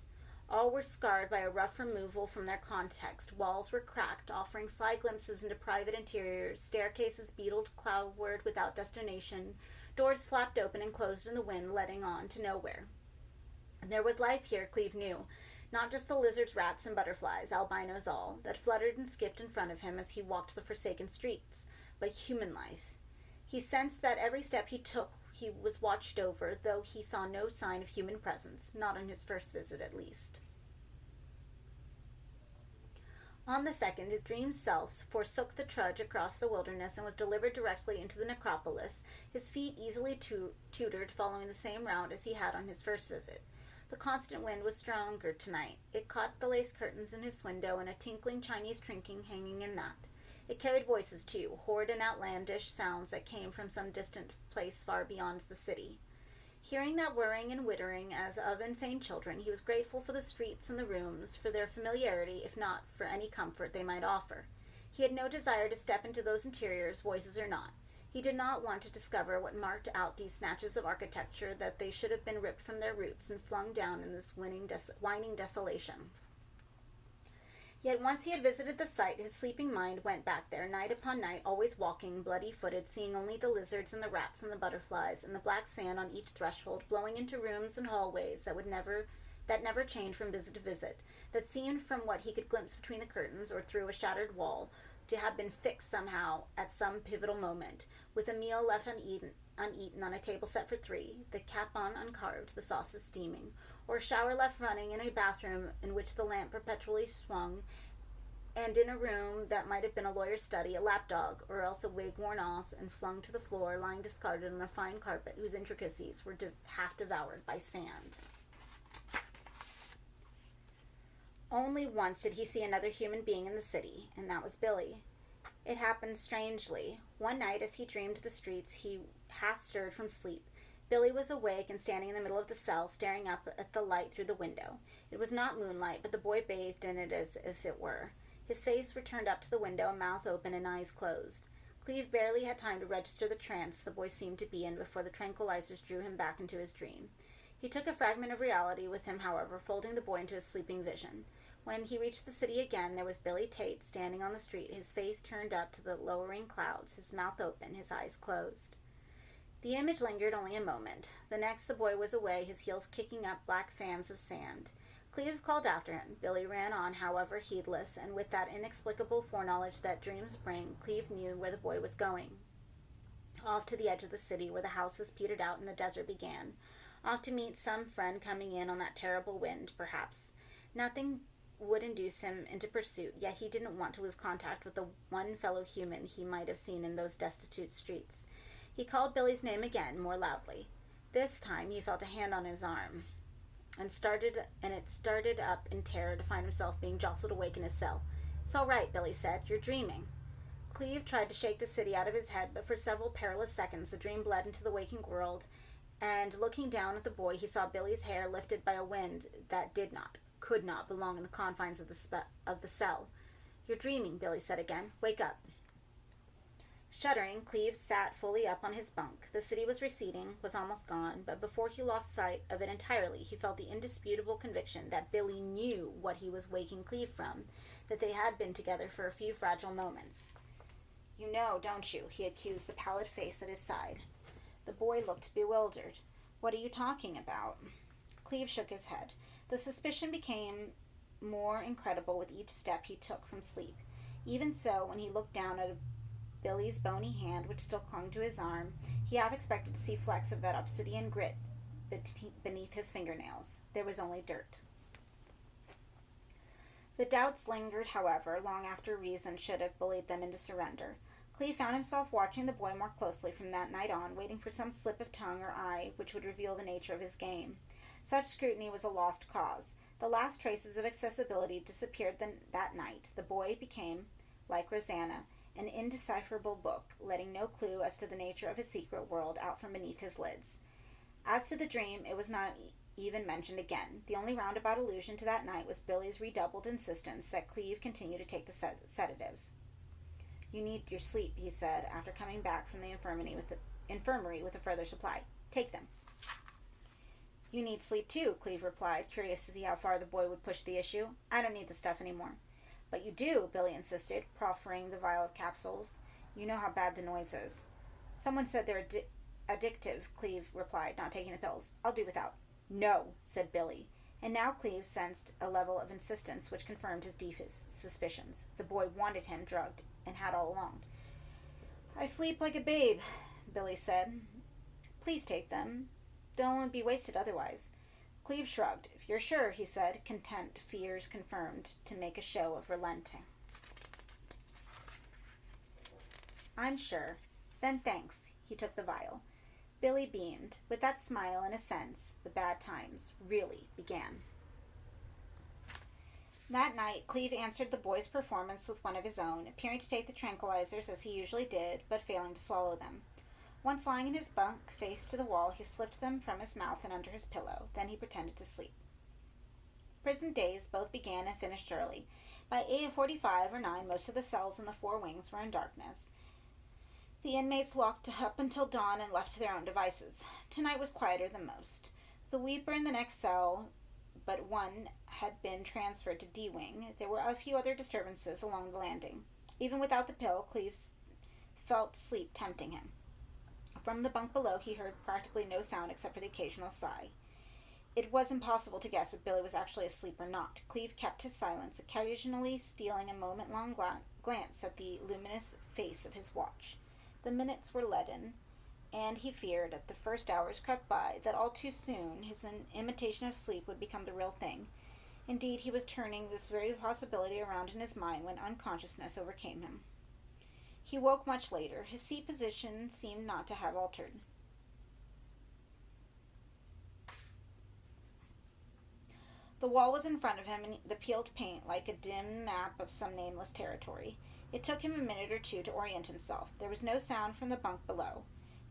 Speaker 1: All were scarred by a rough removal from their context. Walls were cracked, offering sly glimpses into private interiors, staircases beetled cloudward without destination, doors flapped open and closed in the wind, letting on to nowhere. There was life here, Cleve knew. Not just the lizards, rats, and butterflies, albinos all, that fluttered and skipped in front of him as he walked the forsaken streets, but human life. He sensed that every step he took he was watched over, though he saw no sign of human presence, not on his first visit at least. On the second, his dream self forsook the trudge across the wilderness and was delivered directly into the necropolis, his feet easily tutored, following the same route as he had on his first visit. The constant wind was stronger tonight. It caught the lace curtains in his window and a tinkling Chinese trinket hanging in that. It carried voices, too, horrid and outlandish sounds that came from some distant place far beyond the city. Hearing that whirring and whittering as of insane children, he was grateful for the streets and the rooms, for their familiarity, if not for any comfort they might offer. He had no desire to step into those interiors, voices or not. He did not want to discover what marked out these snatches of architecture, that they should have been ripped from their roots and flung down in this whining desolation. Yet once he had visited the site, his sleeping mind went back there, night upon night, always walking, bloody-footed, seeing only the lizards and the rats and the butterflies, and the black sand on each threshold, blowing into rooms and hallways that never changed from visit to visit, that seemed, from what he could glimpse between the curtains or through a shattered wall, to have been fixed somehow at some pivotal moment, with a meal left uneaten on a table set for three, the capon uncarved, the sauces steaming, or a shower left running in a bathroom in which the lamp perpetually swung, and in a room that might have been a lawyer's study, a lapdog, or else a wig worn off and flung to the floor, lying discarded on a fine carpet whose intricacies were half devoured by sand. Only once did he see another human being in the city, and that was Billy. It happened strangely. One night, as he dreamed the streets, he half stirred from sleep. Billy was awake and standing in the middle of the cell, staring up at the light through the window. It was not moonlight, but the boy bathed in it as if it were. His face was turned up to the window, mouth open and eyes closed. Cleve barely had time to register the trance the boy seemed to be in before the tranquilizers drew him back into his dream. He took a fragment of reality with him, however, folding the boy into his sleeping vision. When he reached the city again, there was Billy Tate standing on the street, his face turned up to the lowering clouds, his mouth open, his eyes closed. The image lingered only a moment. The next, the boy was away, his heels kicking up black fans of sand. Cleve called after him. Billy ran on, however, heedless, and with that inexplicable foreknowledge that dreams bring, Cleve knew where the boy was going. Off to the edge of the city, where the houses petered out and the desert began. Off to meet some friend coming in on that terrible wind, perhaps. Nothing would induce him into pursuit, yet he didn't want to lose contact with the one fellow human he might have seen in those destitute streets. He called Billy's name again, more loudly. This time he felt a hand on his arm, and it started up in terror to find himself being jostled awake in his cell. "It's all right," Billy said. "You're dreaming." Cleve tried to shake the city out of his head, but for several perilous seconds the dream bled into the waking world, and looking down at the boy, he saw Billy's hair lifted by a wind that could not belong in the confines of the cell. "You're dreaming," Billy said again. "Wake up." Shuddering, Cleve sat fully up on his bunk. The city was receding, was almost gone, but before he lost sight of it entirely, he felt the indisputable conviction that Billy knew what he was waking Cleve from, that they had been together for a few fragile moments. "You know, don't you?" he accused the pallid face at his side. The boy looked bewildered. "What are you talking about?" Cleve shook his head. The suspicion became more incredible with each step he took from sleep. Even so, when he looked down at Billy's bony hand, which still clung to his arm, he half expected to see flecks of that obsidian grit beneath his fingernails. There was only dirt. The doubts lingered, however, long after reason should have bullied them into surrender. Cleve found himself watching the boy more closely from that night on, waiting for some slip of tongue or eye which would reveal the nature of his game. Such scrutiny was a lost cause. The last traces of accessibility disappeared that night. The boy became, like Rosanna, an indecipherable book, letting no clue as to the nature of his secret world out from beneath his lids. As to the dream, it was not even mentioned again. The only roundabout allusion to that night was Billy's redoubled insistence that Cleve continue to take the sedatives. "You need your sleep," he said, after coming back from the infirmary with a further supply. "Take them." "You need sleep too," Cleve replied, curious to see how far the boy would push the issue. "I don't need the stuff anymore." "But you do," Billy insisted, proffering the vial of capsules. "You know how bad the noise is." "Someone said they're addictive," Cleve replied, not taking the pills. "I'll do without." "No," said Billy, and now Cleve sensed a level of insistence which confirmed his deepest suspicions. The boy wanted him drugged, and had all along. "I sleep like a babe," Billy said. "Please take them. They'll only be wasted otherwise." Cleve shrugged. "If you're sure," he said, content fears confirmed, to make a show of relenting. "I'm sure. Then thanks." He took the vial. Billy beamed. With that smile, in a sense, the bad times really began. That night, Cleve answered the boy's performance with one of his own, appearing to take the tranquilizers as he usually did, but failing to swallow them. Once lying in his bunk, face to the wall, he slipped them from his mouth and under his pillow. Then he pretended to sleep. Prison days both began and finished early. By 8:45 or 9, most of the cells in the 4 wings were in darkness. The inmates locked up until dawn and left to their own devices. Tonight was quieter than most. The weeper in the next cell, but one, had been transferred to D Wing. There were a few other disturbances along the landing. Even without the pill, Cleve felt sleep tempting him. From the bunk below, he heard practically no sound except for the occasional sigh. It was impossible to guess if Billy was actually asleep or not. Cleve kept his silence, occasionally stealing a moment-long glance at the luminous face of his watch. The minutes were leaden, and he feared, as the first hours crept by, that all too soon his imitation of sleep would become the real thing. Indeed, he was turning this very possibility around in his mind when unconsciousness overcame him. He woke much later. His seat position seemed not to have altered. The wall was in front of him, and the peeled paint like a dim map of some nameless territory. It took him a minute or two to orient himself. There was no sound from the bunk below.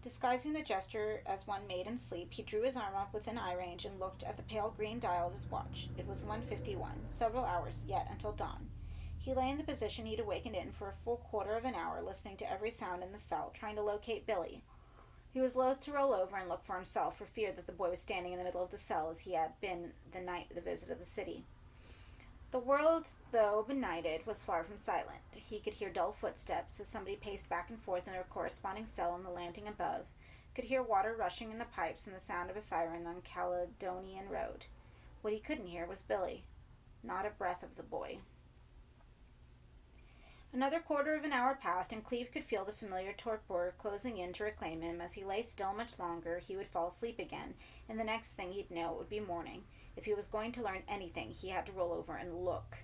Speaker 1: Disguising the gesture as one made in sleep, he drew his arm up within eye range and looked at the pale green dial of his watch. It was 1:51, several hours yet until dawn. He lay in the position he'd awakened in for a full quarter of an hour, listening to every sound in the cell, trying to locate Billy. He was loath to roll over and look for himself, for fear that the boy was standing in the middle of the cell as he had been the night of the visit of the city. The world, though benighted, was far from silent. He could hear dull footsteps as somebody paced back and forth in a corresponding cell on the landing above, could hear water rushing in the pipes and the sound of a siren on Caledonian Road. What he couldn't hear was Billy. Not a breath of the boy. Another quarter of an hour passed, and Cleve could feel the familiar torpor closing in to reclaim him. As he lay still much longer, he would fall asleep again, and the next thing he'd know, it would be morning. If he was going to learn anything, he had to roll over and look.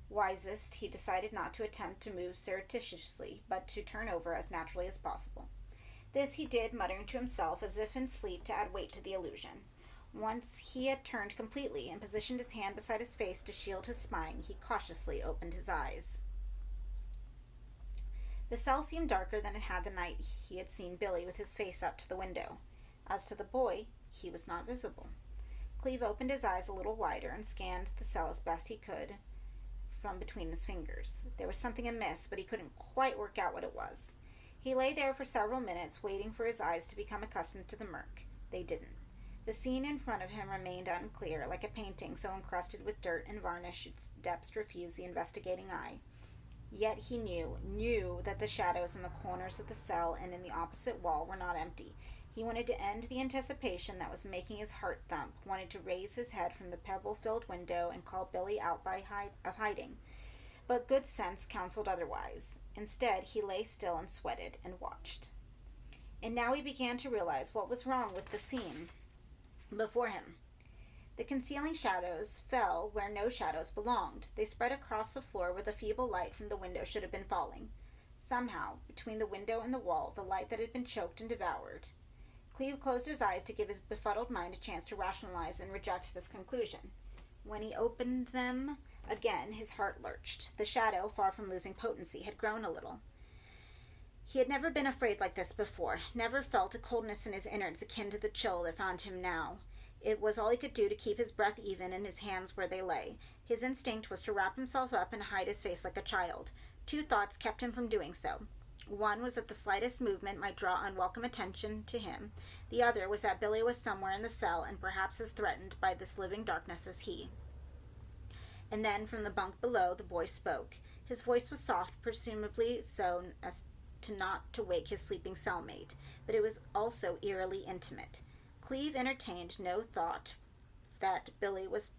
Speaker 1: Wisest, he decided not to attempt to move surreptitiously, but to turn over as naturally as possible. This he did, muttering to himself as if in sleep to add weight to the illusion. Once he had turned completely and positioned his hand beside his face to shield his spine, he cautiously opened his eyes. The cell seemed darker than it had the night he had seen Billy with his face up to the window. As to the boy, he was not visible. Cleve opened his eyes a little wider and scanned the cell as best he could from between his fingers. There was something amiss, but he couldn't quite work out what it was. He lay there for several minutes, waiting for his eyes to become accustomed to the murk. They didn't. The scene in front of him remained unclear, like a painting so encrusted with dirt and varnish its depths refused the investigating eye. Yet he knew that the shadows in the corners of the cell and in the opposite wall were not empty. He wanted to end the anticipation that was making his heart thump, wanted to raise his head from the pebble-filled window and call Billy out of hiding. But good sense counseled otherwise. Instead, he lay still and sweated and watched. And now he began to realize what was wrong with the scene before him. The concealing shadows fell where no shadows belonged. They spread across the floor where the feeble light from the window should have been falling. Somehow, between the window and the wall, the light that had been choked and devoured. Cleve closed his eyes to give his befuddled mind a chance to rationalize and reject this conclusion. When he opened them again, his heart lurched. The shadow, far from losing potency, had grown a little. He had never been afraid like this before, never felt a coldness in his innards akin to the chill that found him now. It was all he could do to keep his breath even and his hands where they lay. His instinct was to wrap himself up and hide his face like a child. Two thoughts kept him from doing so. One was that the slightest movement might draw unwelcome attention to him. The other was that Billy was somewhere in the cell and perhaps as threatened by this living darkness as he. And then from the bunk below the boy spoke. His voice was soft, presumably so as not to wake his sleeping cellmate, but it was also eerily intimate. Cleve entertained no thought that Billy was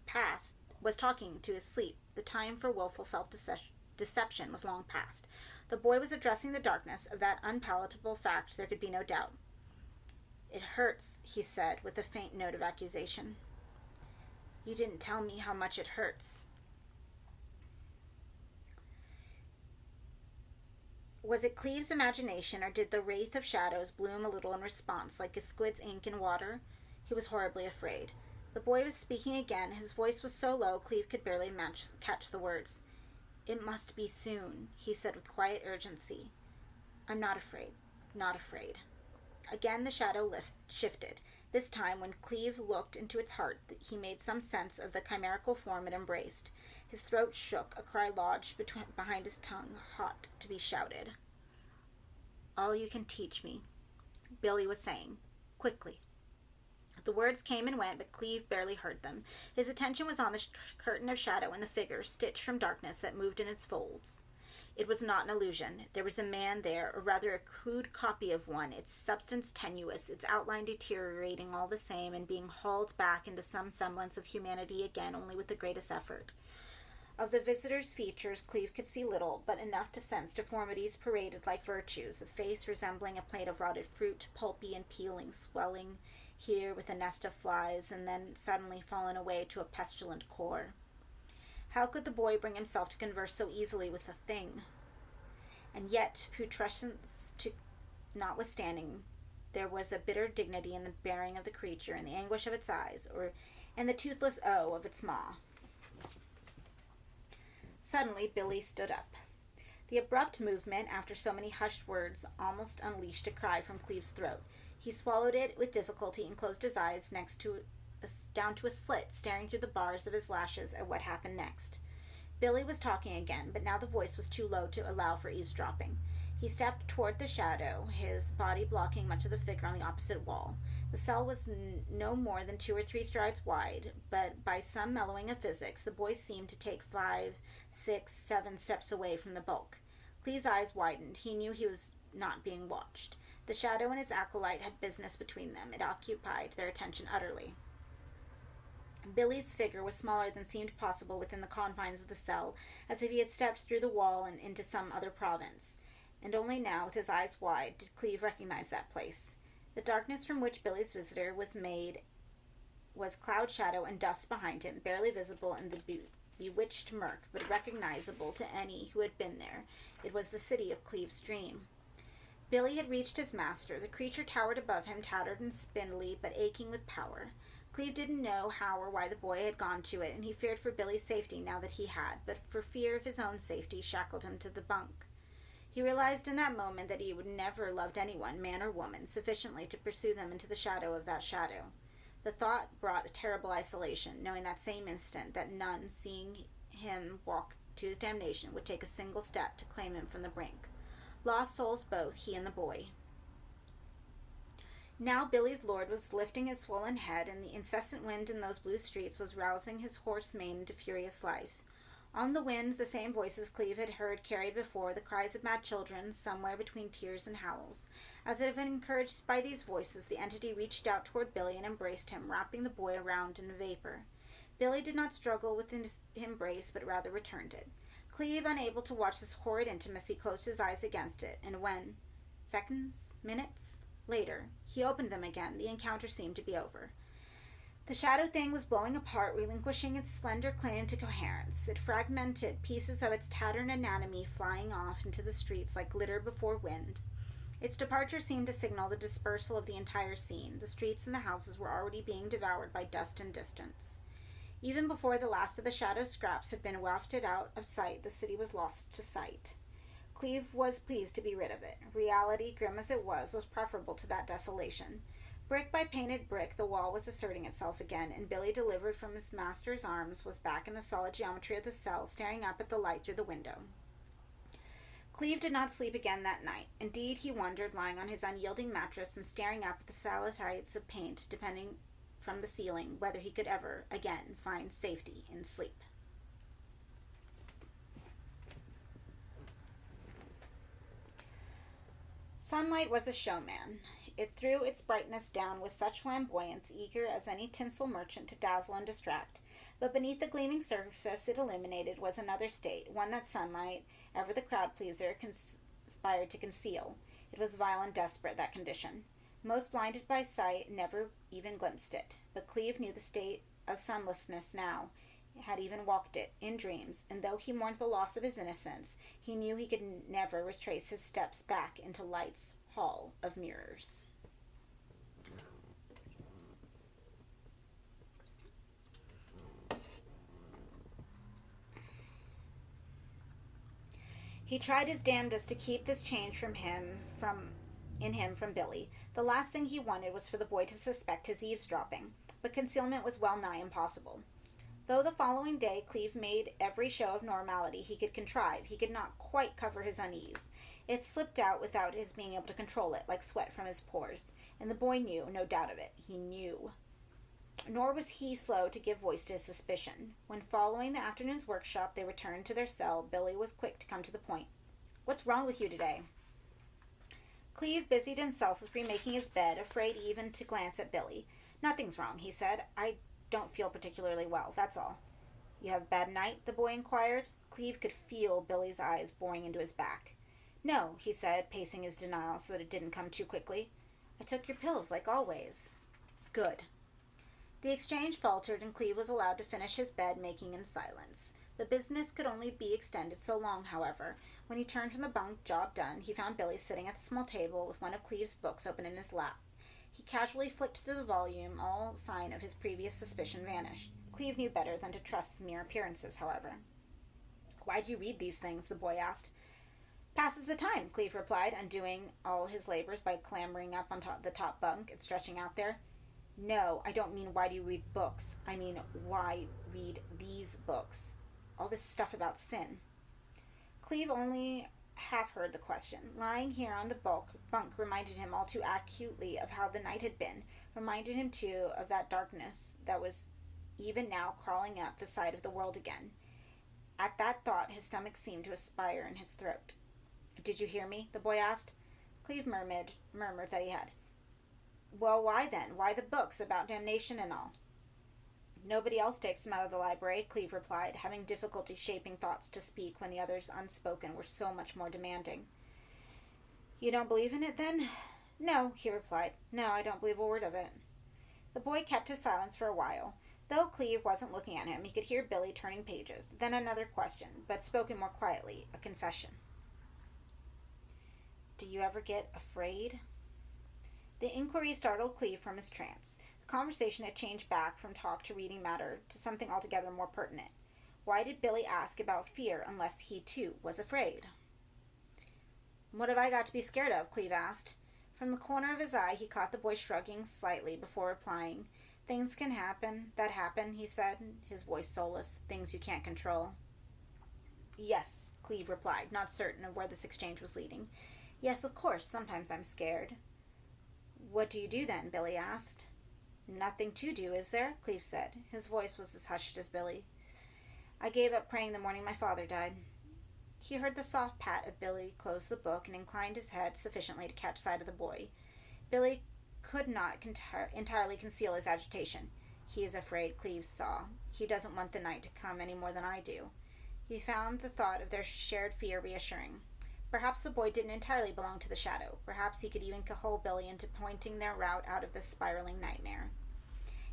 Speaker 1: talking to his sleep. The time for willful self-deception was long past. The boy was addressing the darkness. Of that unpalatable fact there could be no doubt. "It hurts," he said, with a faint note of accusation. "You didn't tell me how much it hurts." Was it Cleve's imagination, or did the wraith of shadows bloom a little in response, like a squid's ink in water? He was horribly afraid. The boy was speaking again. His voice was so low Cleve could barely catch the words. "It must be soon," he said with quiet urgency. "I'm not afraid, not afraid." Again the shadow shifted. This time, when Cleve looked into its heart, he made some sense of the chimerical form it embraced. His throat shook, a cry lodged behind his tongue, hot to be shouted. "All you can teach me," Billy was saying, quickly. The words came and went, but Cleve barely heard them. His attention was on the curtain of shadow and the figure, stitched from darkness, that moved in its folds. It was not an illusion. There was a man there, or rather a crude copy of one, its substance tenuous, its outline deteriorating all the same and being hauled back into some semblance of humanity again only with the greatest effort. Of the visitor's features Cleve could see little, but enough to sense deformities paraded like virtues, a face resembling a plate of rotted fruit, pulpy and peeling, swelling here with a nest of flies, and then suddenly fallen away to a pestilent core. How could the boy bring himself to converse so easily with a thing? And yet, putrescence notwithstanding, there was a bitter dignity in the bearing of the creature, in the anguish of its eyes, and the toothless O of its maw. Suddenly, Billy stood up. The abrupt movement, after so many hushed words, almost unleashed a cry from Cleve's throat. He swallowed it with difficulty and closed his eyes down to a slit, staring through the bars of his lashes at what happened next. Billy was talking again, but now the voice was too low to allow for eavesdropping. He stepped toward the shadow, his body blocking much of the figure on the opposite wall. The cell was no more than 2 or 3 strides wide, but by some mellowing of physics, the boy seemed to take 5, 6, 7 steps away from the bulk. Cleve's eyes widened. He knew he was not being watched. The shadow and its acolyte had business between them. It occupied their attention utterly. Billy's figure was smaller than seemed possible within the confines of the cell, as if he had stepped through the wall and into some other province. And only now, with his eyes wide, did Cleve recognize that place. The darkness from which Billy's visitor was made was cloud shadow and dust behind him, barely visible in the bewitched murk, but recognizable to any who had been there. It was the city of Cleve's dream. Billy had reached his master. The creature towered above him, tattered and spindly, but aching with power. Cleve didn't know how or why the boy had gone to it, and he feared for Billy's safety now that he had, but for fear of his own safety shackled him to the bunk. He realized in that moment that he would never loved anyone, man or woman, sufficiently to pursue them into the shadow of that shadow. The thought brought a terrible isolation, knowing that same instant that none, seeing him walk to his damnation, would take a single step to claim him from the brink. Lost souls both, he and the boy. Now Billy's lord was lifting his swollen head, and the incessant wind in those blue streets was rousing his hoarse mane into furious life. On the wind, the same voices Cleve had heard carried before, the cries of mad children, somewhere between tears and howls. As if encouraged by these voices, the entity reached out toward Billy and embraced him, wrapping the boy around in a vapor. Billy did not struggle with the embrace, but rather returned it. Cleve, unable to watch this horrid intimacy, closed his eyes against it, and when, seconds, minutes, later, he opened them again, the encounter seemed to be over. The shadow thing was blowing apart, relinquishing its slender claim to coherence. It fragmented, pieces of its tattered anatomy flying off into the streets like glitter before wind. Its departure seemed to signal the dispersal of the entire scene. The streets and the houses were already being devoured by dust and distance. Even before the last of the shadow scraps had been wafted out of sight, the city was lost to sight. Cleve was pleased to be rid of it. Reality, grim as it was preferable to that desolation. Brick by painted brick, the wall was asserting itself again, and Billy, delivered from his master's arms, was back in the solid geometry of the cell, staring up at the light through the window. Cleve did not sleep again that night. Indeed, he wondered, lying on his unyielding mattress and staring up at the stalactites of paint depending from the ceiling, whether he could ever, again, find safety in sleep. Sunlight was a showman. It threw its brightness down with such flamboyance, eager as any tinsel merchant to dazzle and distract. But beneath the gleaming surface it illuminated was another state, one that sunlight, ever the crowd-pleaser, conspired to conceal. It was vile and desperate, that condition. Most blinded by sight never even glimpsed it. But Cleve knew the state of sunlessness now, had even walked it, in dreams, and though he mourned the loss of his innocence, he knew he could never retrace his steps back into light's hall of mirrors. He tried his damnedest to keep this change from Billy. The last thing he wanted was for the boy to suspect his eavesdropping, but concealment was well nigh impossible. Though the following day Cleve made every show of normality he could contrive, he could not quite cover his unease. It slipped out without his being able to control it, like sweat from his pores, and the boy knew, no doubt of it. He knew. Nor was he slow to give voice to his suspicion. When, following the afternoon's workshop, they returned to their cell, Billy was quick to come to the point. "What's wrong with you today?" Cleve busied himself with remaking his bed, afraid even to glance at Billy. "Nothing's wrong," he said. "I don't feel particularly well, that's all." "You have a bad night?" the boy inquired. Cleve could feel Billy's eyes boring into his back. "No," he said, pacing his denial so that it didn't come too quickly. "I took your pills, like always." "Good." The exchange faltered, and Cleve was allowed to finish his bed-making in silence. The business could only be extended so long, however. When he turned from the bunk, job done, he found Billy sitting at the small table with one of Cleve's books open in his lap. He casually flicked through the volume. All sign of his previous suspicion vanished. Cleve knew better than to trust the mere appearances, however. "Why do you read these things?" the boy asked. "Passes the time," Cleve replied, undoing all his labors by clambering up on the top bunk and stretching out there. "No, I don't mean why do you read books. I mean why read these books. All this stuff about sin." Cleve only half heard the question. Lying here on the bunk reminded him all too acutely of how the night had been, reminded him too of that darkness that was even now crawling up the side of the world again. At that thought his stomach seemed to aspire in his throat. "Did you hear me?" the boy asked. Cleve murmured that he had. "Well, why then? Why the books about damnation and all?" "Nobody else takes them out of the library," Cleve replied, having difficulty shaping thoughts to speak when the others unspoken were so much more demanding. "You don't believe in it, then?" "No," he replied. "No, I don't believe a word of it." The boy kept his silence for a while. Though Cleve wasn't looking at him, he could hear Billy turning pages. Then another question, but spoken more quietly, a confession. Do you ever get afraid? The inquiry startled Cleve from his trance. The conversation had changed back from talk to reading matter to something altogether more pertinent. Why did Billy ask about fear unless he, too, was afraid? What have I got to be scared of? Cleve asked. From the corner of his eye, he caught the boy shrugging slightly before replying. Things can happen, he said, his voice soulless. Things you can't control. Yes, Cleve replied, not certain of where this exchange was leading. Yes, of course, sometimes I'm scared. What do you do then? Billy asked. Nothing to do, is there? Cleve said. His voice was as hushed as Billy. I gave up praying the morning my father died. He heard the soft pat of Billy close the book and inclined his head sufficiently to catch sight of the boy. Billy could not entirely conceal his agitation. He is afraid, Cleve saw. He doesn't want the night to come any more than I do. He found the thought of their shared fear reassuring. Perhaps the boy didn't entirely belong to the shadow. Perhaps he could even cajole Billy into pointing their route out of this spiraling nightmare.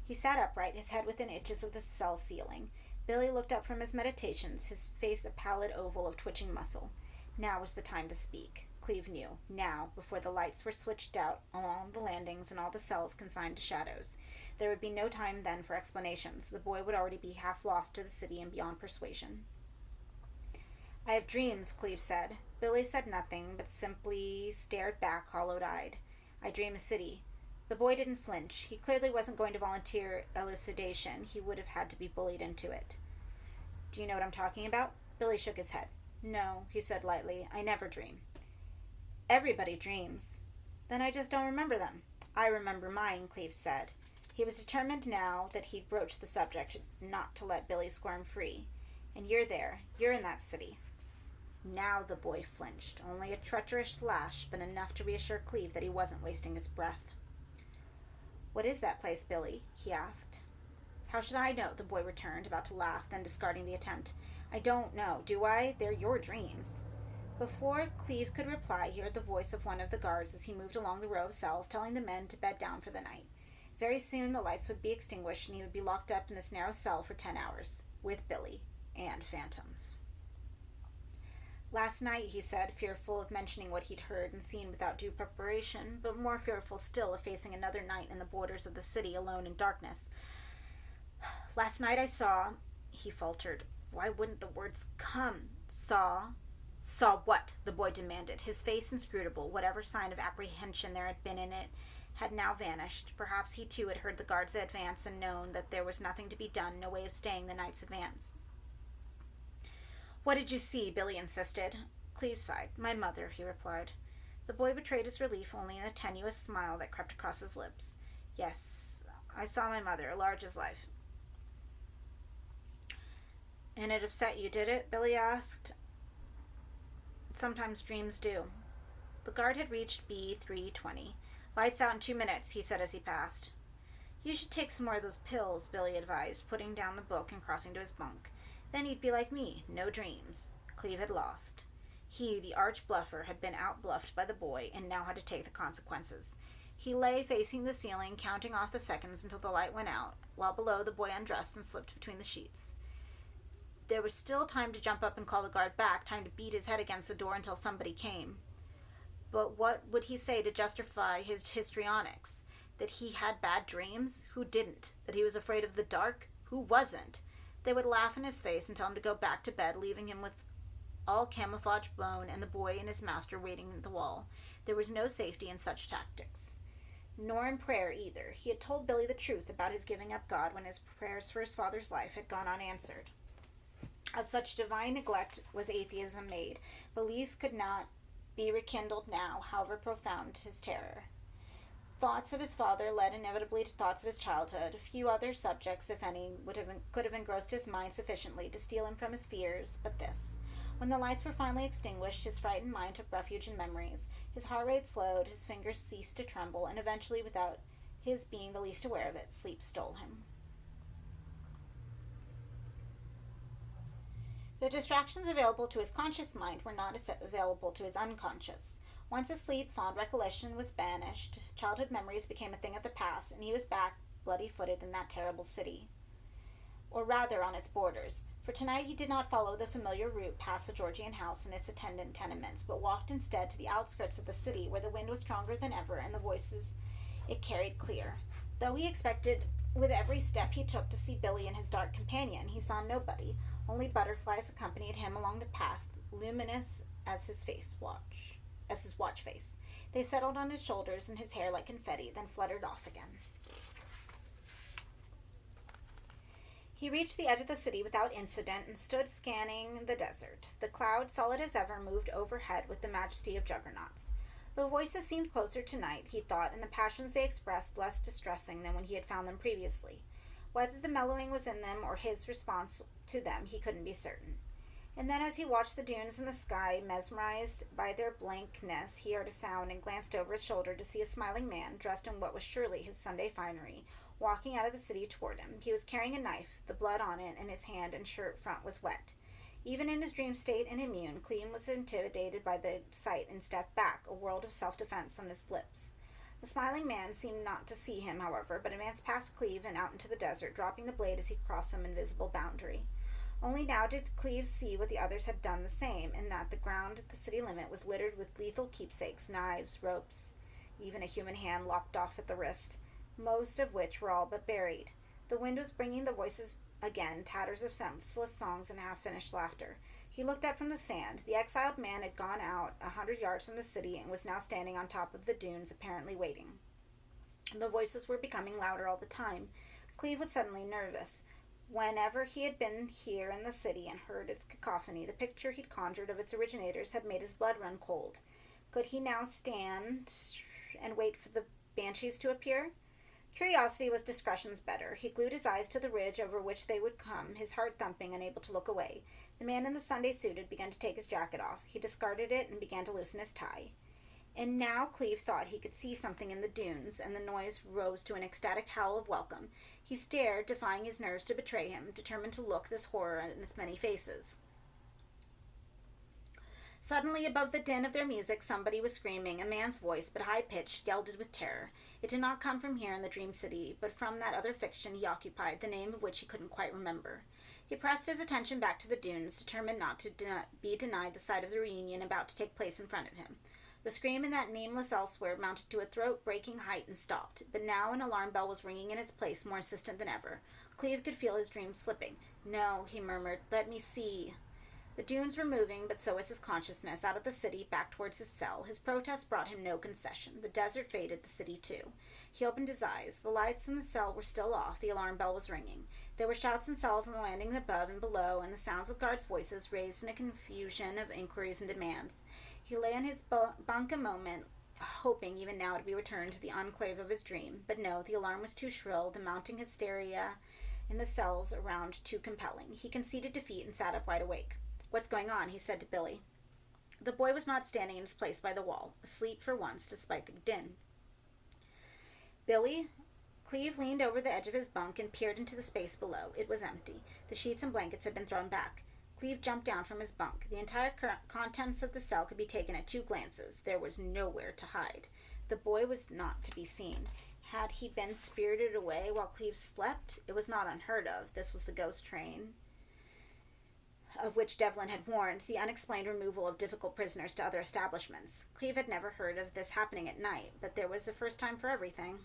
Speaker 1: He sat upright, his head within inches of the cell ceiling. Billy looked up from his meditations, his face a pallid oval of twitching muscle. Now was the time to speak. Cleve knew. Now, before the lights were switched out along the landings and all the cells consigned to shadows. There would be no time then for explanations. The boy would already be half lost to the city and beyond persuasion. I have dreams, Cleve said. Billy said nothing, but simply stared back hollow-eyed. I dream a city. The boy didn't flinch. He clearly wasn't going to volunteer elucidation. He would have had to be bullied into it. Do you know what I'm talking about? Billy shook his head. No, he said lightly. I never dream. Everybody dreams. Then I just don't remember them. I remember mine, Cleve said. He was determined now that he'd broached the subject, not to let Billy squirm free. And you're there. You're in that city. Now the boy flinched. Only a treacherous lash, but enough to reassure Cleve that he wasn't wasting his breath. What is that place, Billy? He asked. How should I know? The boy returned, about to laugh, then discarding the attempt. I don't know, do I? They're your dreams. Before Cleve could reply, he heard the voice of one of the guards as he moved along the row of cells, telling the men to bed down for the night. Very soon the lights would be extinguished, and he would be locked up in this narrow cell for 10 hours, with Billy and phantoms. Last night, he said, fearful of mentioning what he'd heard and seen without due preparation, but more fearful still of facing another night in the borders of the city alone in darkness. Last night I saw, he faltered. Why wouldn't the words come? Saw what? The boy demanded, his face inscrutable. Whatever sign of apprehension there had been in it had now vanished. Perhaps he too had heard the guards advance and known that there was nothing to be done, no way of staying the night's advance. What did you see? Billy insisted. Cleve sighed. My mother, he replied. The boy betrayed his relief only in a tenuous smile that crept across his lips. Yes, I saw my mother, large as life. And it upset you, did it? Billy asked. Sometimes dreams do. The guard had reached B320. Lights out in 2 minutes, he said as he passed. You should take some more of those pills, Billy advised, putting down the book and crossing to his bunk. Then he'd be like me, no dreams. Cleve had lost. He, the arch bluffer, had been out-bluffed by the boy and now had to take the consequences. He lay facing the ceiling, counting off the seconds until the light went out, while below the boy undressed and slipped between the sheets. There was still time to jump up and call the guard back, time to beat his head against the door until somebody came. But what would he say to justify his histrionics? That he had bad dreams? Who didn't? That he was afraid of the dark? Who wasn't? They would laugh in his face and tell him to go back to bed, leaving him with all camouflage blown and the boy and his master waiting at the wall. There was no safety in such tactics. Nor in prayer either. He had told Billy the truth about his giving up God when his prayers for his father's life had gone unanswered. Of such divine neglect was atheism made. Belief could not be rekindled now, however profound his terror. Thoughts of his father led inevitably to thoughts of his childhood. Few other subjects, if any, could have engrossed his mind sufficiently to steal him from his fears, but this. When the lights were finally extinguished, his frightened mind took refuge in memories. His heart rate slowed, his fingers ceased to tremble, and eventually, without his being the least aware of it, sleep stole him. The distractions available to his conscious mind were not available to his unconscious. Once asleep, fond recollection was banished, childhood memories became a thing of the past, and he was back, bloody-footed, in that terrible city. Or rather, on its borders. For tonight he did not follow the familiar route past the Georgian house and its attendant tenements, but walked instead to the outskirts of the city, where the wind was stronger than ever and the voices it carried clear. Though he expected with every step he took to see Billy and his dark companion, he saw nobody. Only butterflies accompanied him along the path, luminous as his watch face. They settled on his shoulders and his hair like confetti, then fluttered off again. He reached the edge of the city without incident and stood scanning the desert. The cloud, solid as ever, moved overhead with the majesty of juggernauts. The voices seemed closer tonight, he thought, and the passions they expressed less distressing than when he had found them previously. Whether the mellowing was in them or his response to them, he couldn't be certain. And then as he watched the dunes and the sky, mesmerized by their blankness, he heard a sound and glanced over his shoulder to see a smiling man, dressed in what was surely his Sunday finery, walking out of the city toward him. He was carrying a knife, the blood on it, and his hand and shirt front was wet. Even in his dream state and immune, Clem was intimidated by the sight and stepped back, a world of self-defense on his lips. The smiling man seemed not to see him, however, but advanced past Cleve and out into the desert, dropping the blade as he crossed some invisible boundary. Only now did Cleve see what the others had done the same, and that the ground at the city limit was littered with lethal keepsakes, knives, ropes, even a human hand lopped off at the wrist, most of which were all but buried. The wind was bringing the voices again, tatters of senseless songs and half-finished laughter. He looked up from the sand. The exiled man had gone out 100 yards from the city and was now standing on top of the dunes, apparently waiting. The voices were becoming louder all the time. Cleve was suddenly nervous. Whenever he had been here in the city and heard its cacophony, the picture he'd conjured of its originators had made his blood run cold. Could he now stand and wait for the banshees to appear? Curiosity was discretion's better. He glued his eyes to the ridge over which they would come, his heart thumping, unable to look away. The man in the Sunday suit had begun to take his jacket off. He discarded it and began to loosen his tie. And now Cleve thought he could see something in the dunes, and the noise rose to an ecstatic howl of welcome. He stared, defying his nerves to betray him, determined to look this horror in its many faces. Suddenly, above the din of their music, somebody was screaming, a man's voice, but high-pitched, gelded with terror. It did not come from here in the dream city, but from that other fiction he occupied, the name of which he couldn't quite remember. He pressed his attention back to the dunes, determined not to be denied the sight of the reunion about to take place in front of him. The scream in that nameless elsewhere mounted to a throat-breaking height and stopped, but now an alarm bell was ringing in its place, more insistent than ever. Cleve could feel his dream slipping. "No," he murmured. "Let me see." The dunes were moving, but so was his consciousness, out of the city, back towards his cell. His protest brought him no concession. The desert faded, the city too. He opened his eyes. The lights in the cell were still off. The alarm bell was ringing. There were shouts and cells on the landing above and below, and the sounds of guards' voices raised in a confusion of inquiries and demands. He lay in his bunk a moment, hoping even now to be returned to the enclave of his dream. But no, the alarm was too shrill, the mounting hysteria in the cells around too compelling. He conceded defeat and sat up wide awake. "What's going on?" he said to Billy. The boy was not standing in his place by the wall, asleep for once, despite the din. "Billy?" Cleve leaned over the edge of his bunk and peered into the space below. It was empty. The sheets and blankets had been thrown back. Cleve jumped down from his bunk. The entire contents of the cell could be taken at 2 glances. There was nowhere to hide. The boy was not to be seen. Had he been spirited away while Cleve slept? It was not unheard of. This was the ghost train of which Devlin had warned, the unexplained removal of difficult prisoners to other establishments. Cleve had never heard of this happening at night, but there was a first time for everything.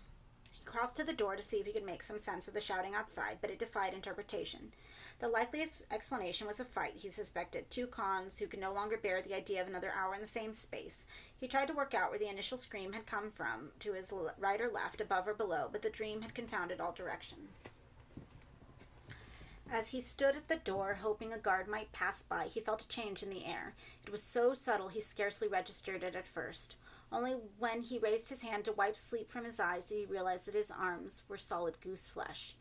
Speaker 1: He crossed to the door to see if he could make some sense of the shouting outside, but it defied interpretation. The likeliest explanation was a fight, he suspected, 2 cons who could no longer bear the idea of another hour in the same space. He tried to work out where the initial scream had come from, to his right or left, above or below, but the dream had confounded all direction. As he stood at the door, hoping a guard might pass by, he felt a change in the air. It was so subtle he scarcely registered it at first. Only when he raised his hand to wipe sleep from his eyes did he realize that his arms were solid goose flesh.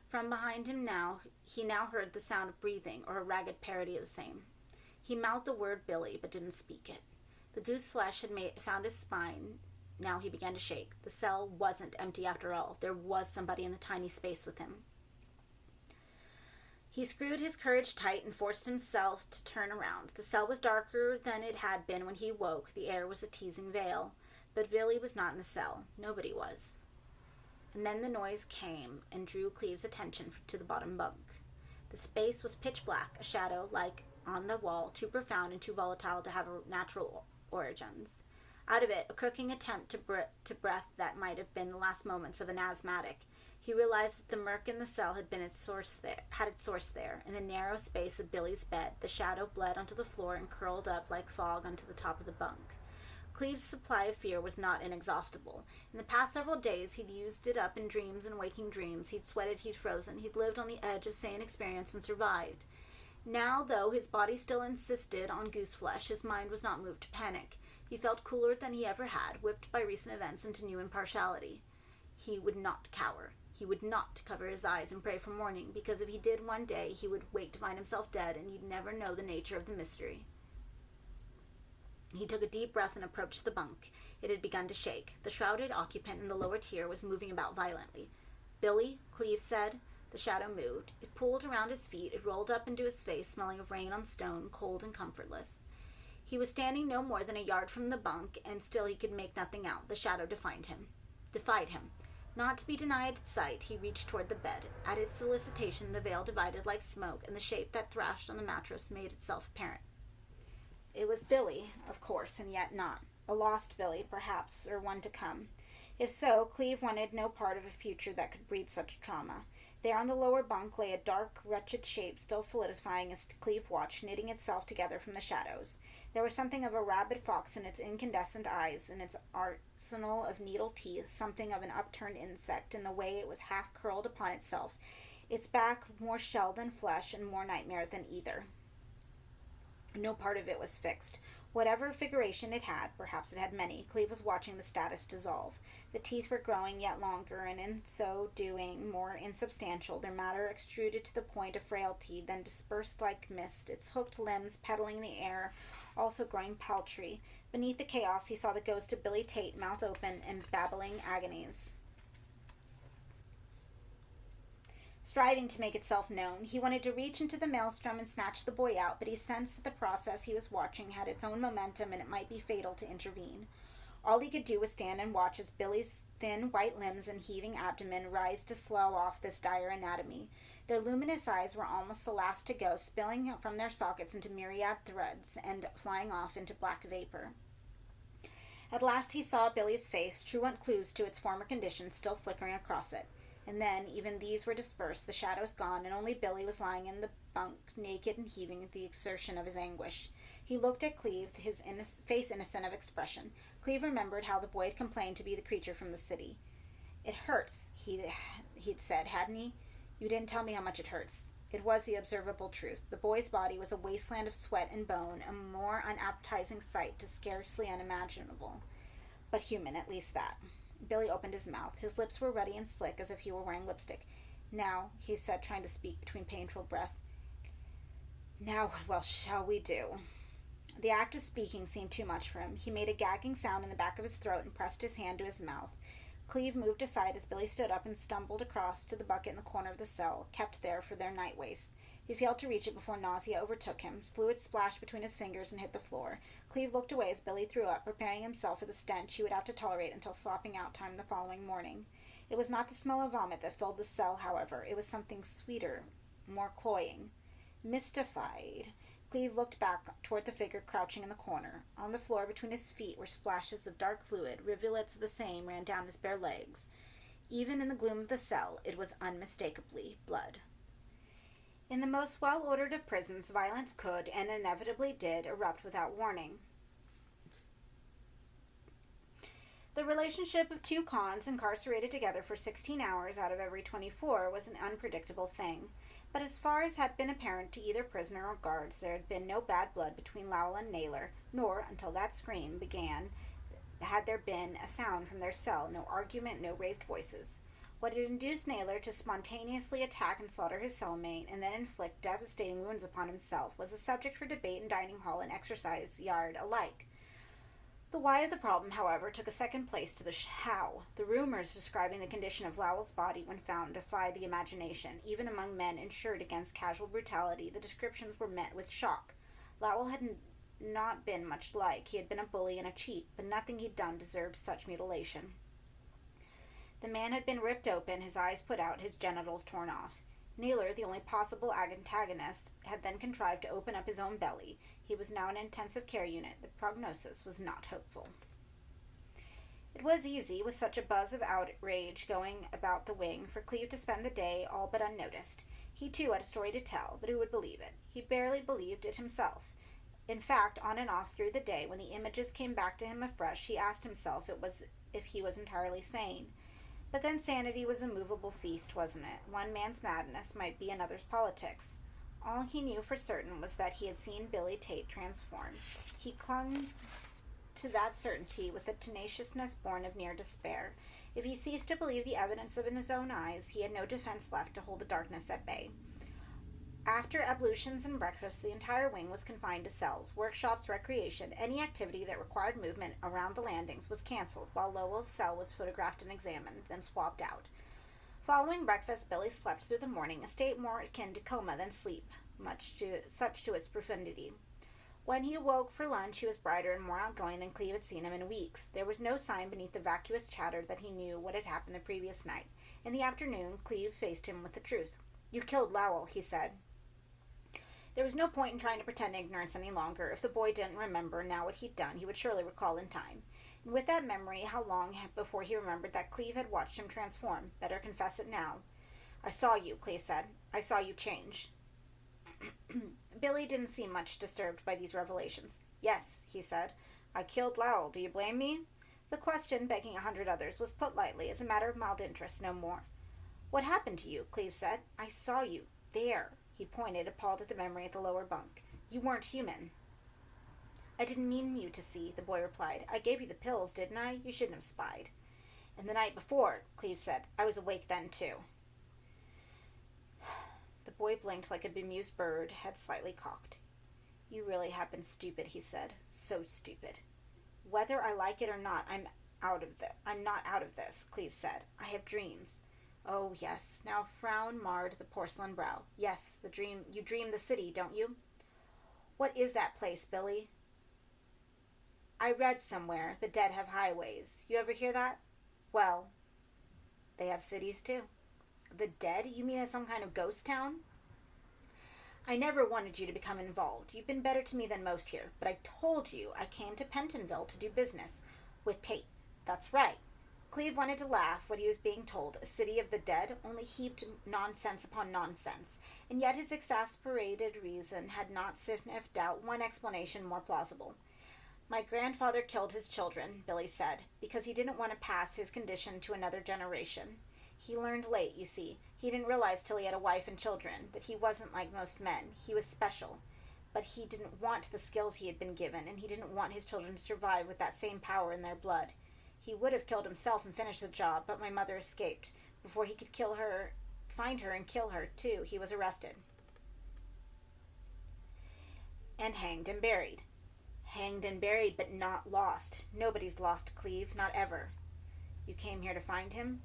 Speaker 1: From behind him he now heard the sound of breathing, or a ragged parody of the same. He mouthed the word Billy, but didn't speak it. The goose flesh had found his spine. Now he began to shake. The cell wasn't empty after all. There was somebody in the tiny space with him. He screwed his courage tight and forced himself to turn around. The cell was darker than it had been when he woke. The air was a teasing veil. But Billy was not in the cell. Nobody was. And then the noise came and drew Cleve's attention to the bottom bunk. The space was pitch black, a shadow like on the wall, too profound and too volatile to have natural origins. Out of it, a crooking attempt to breath that might have been the last moments of an asthmatic. He realized that the murk in the cell had its source there. In the narrow space of Billy's bed, the shadow bled onto the floor and curled up like fog onto the top of the bunk. Clive's supply of fear was not inexhaustible. In the past several days, he'd used it up in dreams and waking dreams. He'd sweated, he'd frozen, he'd lived on the edge of sane experience and survived. Now, though his body still insisted on goose flesh, his mind was not moved to panic. He felt cooler than he ever had, whipped by recent events into new impartiality. He would not cower. He would not cover his eyes and pray for morning, because if he did one day, he would wake to find himself dead, and he'd never know the nature of the mystery. He took a deep breath and approached the bunk. It had begun to shake. The shrouded occupant in the lower tier was moving about violently. "Billy," Clive said. The shadow moved. It pulled around his feet. It rolled up into his face, smelling of rain on stone, cold and comfortless. He was standing no more than a yard from the bunk, and still he could make nothing out. The shadow defied him. Not to be denied sight, he reached toward the bed. At his solicitation, the veil divided like smoke, and the shape that thrashed on the mattress made itself apparent. It was Billy, of course, and yet not. A lost Billy, perhaps, or one to come. If so, Clive wanted no part of a future that could breed such trauma. There on the lower bunk lay a dark, wretched shape, still solidifying as Clive watched, knitting itself together from the shadows. There was something of a rabid fox in its incandescent eyes, in its arsenal of needle teeth, something of an upturned insect in the way it was half curled upon itself, its back more shell than flesh and more nightmare than either. No part of it was fixed. Whatever figuration it had, perhaps it had many, Clive was watching the status dissolve. The teeth were growing yet longer, and in so doing more insubstantial, their matter extruded to the point of frailty, then dispersed like mist, its hooked limbs pedaling the air, also growing paltry. Beneath the chaos, he saw the ghost of Billy Tate, mouth open and babbling agonies, striving to make itself known. He wanted to reach into the maelstrom and snatch the boy out, but he sensed that the process he was watching had its own momentum, and it might be fatal to intervene. All he could do was stand and watch as Billy's thin white limbs and heaving abdomen rise to slough off this dire anatomy. Their luminous eyes were almost the last to go, spilling from their sockets into myriad threads and flying off into black vapor. At last he saw Billy's face, truant clues to its former condition still flickering across it. And then, even these were dispersed, the shadows gone, and only Billy was lying in the bunk, naked and heaving with the exertion of his anguish. He looked at Clive, his face innocent of expression. Clive remembered how the boy had complained to be the creature from the city. "It hurts," he'd said, hadn't he? "You didn't tell me how much it hurts." It was the observable truth. The boy's body was a wasteland of sweat and bone, a more unappetizing sight to scarcely unimaginable. But human, at least that. Billy opened his mouth. His lips were ruddy and slick, as if he were wearing lipstick. "Now," he said, trying to speak between painful breath. "Now what shall we do?" The act of speaking seemed too much for him. He made a gagging sound in the back of his throat and pressed his hand to his mouth. Clive moved aside as Billy stood up and stumbled across to the bucket in the corner of the cell, kept there for their night waste. He failed to reach it before nausea overtook him. Fluid splashed between his fingers and hit the floor. Clive looked away as Billy threw up, preparing himself for the stench he would have to tolerate until slopping out time the following morning. It was not the smell of vomit that filled the cell, however. It was something sweeter, more cloying. Mystified, Clive looked back toward the figure crouching in the corner. On the floor between his feet were splashes of dark fluid. Rivulets of the same ran down his bare legs. Even in the gloom of the cell, it was unmistakably blood. In the most well-ordered of prisons, violence could, and inevitably did, erupt without warning. The relationship of two cons incarcerated together for 16 hours out of every 24 was an unpredictable thing. But as far as had been apparent to either prisoner or guards, there had been no bad blood between Lowell and Naylor, nor, until that scream began, had there been a sound from their cell, no argument, no raised voices. What had induced Naylor to spontaneously attack and slaughter his cellmate and then inflict devastating wounds upon himself was a subject for debate in dining hall and exercise yard alike. The why of the problem, however, took a second place to the how. The rumors describing the condition of Lowell's body when found defied the imagination. Even among men insured against casual brutality, the descriptions were met with shock. Lowell had not been much liked. He had been a bully and a cheat, but nothing he'd done deserved such mutilation. The man had been ripped open, his eyes put out, his genitals torn off. Naylor, the only possible antagonist, had then contrived to open up his own belly. He was now in an intensive care unit. The prognosis was not hopeful. It was easy, with such a buzz of outrage going about the wing, for Cleve to spend the day all but unnoticed. He too had a story to tell, but who would believe it? He barely believed it himself. In fact, on and off through the day, when the images came back to him afresh, he asked himself if he was entirely sane. But then sanity was a movable feast, wasn't it? One man's madness might be another's politics. All he knew for certain was that he had seen Billy Tate transform. He clung to that certainty with a tenaciousness born of near despair. If he ceased to believe the evidence in his own eyes, he had no defense left to hold the darkness at bay. After ablutions and breakfast, the entire wing was confined to cells, workshops, recreation. Any activity that required movement around the landings was canceled, while Lowell's cell was photographed and examined, then swapped out. Following breakfast, Billy slept through the morning, a state more akin to coma than sleep, such to its profundity. When he awoke for lunch, he was brighter and more outgoing than Cleve had seen him in weeks. There was no sign beneath the vacuous chatter that he knew what had happened the previous night. In the afternoon, Cleve faced him with the truth. "You killed Lowell," he said. There was no point in trying to pretend ignorance any longer. If the boy didn't remember now what he'd done, he would surely recall in time. And with that memory, how long before he remembered that Cleve had watched him transform? Better confess it now. "I saw you," Cleve said. "I saw you change." Billy didn't seem much disturbed by these revelations. "Yes," he said. "I killed Lowell. Do you blame me?" The question, begging 100 others, was put lightly, as a matter of mild interest, no more. "What happened to you?" Cleve said. "I saw you. There." He pointed, appalled at the memory at the lower bunk. "You weren't human." "I didn't mean you to see," the boy replied. "I gave you the pills, didn't I? You shouldn't have spied." "And the night before," Cleve said. "I was awake then, too." The boy blinked like a bemused bird, head slightly cocked. "You really have been stupid," he said. "So stupid." "Whether I like it or not, I'm not out of this," Cleve said. "I have dreams." "Oh, yes." Now a frown marred the porcelain brow. "Yes, you dream the city, don't you?" "What is that place, Billy?" "I read somewhere, the dead have highways. You ever hear that?" "Well, they have cities, too." "The dead? You mean as some kind of ghost town?" "I never wanted you to become involved. You've been better to me than most here. But I told you I came to Pentonville to do business with Tate." "That's right." Cleve wanted to laugh what he was being told. A city of the dead only heaped nonsense upon nonsense, and yet his exasperated reason had not sniffed out one explanation more plausible. "My grandfather killed his children," Billy said, "because he didn't want to pass his condition to another generation. He learned late, you see. He didn't realize till he had a wife and children that he wasn't like most men. He was special. But he didn't want the skills he had been given, and he didn't want his children to survive with that same power in their blood. He would have killed himself and finished the job, but my mother escaped. Before he could find her and kill her, too, he was arrested. And hanged and buried." "Hanged and buried, but not lost. Nobody's lost, Cleve, not ever." "You came here to find him?"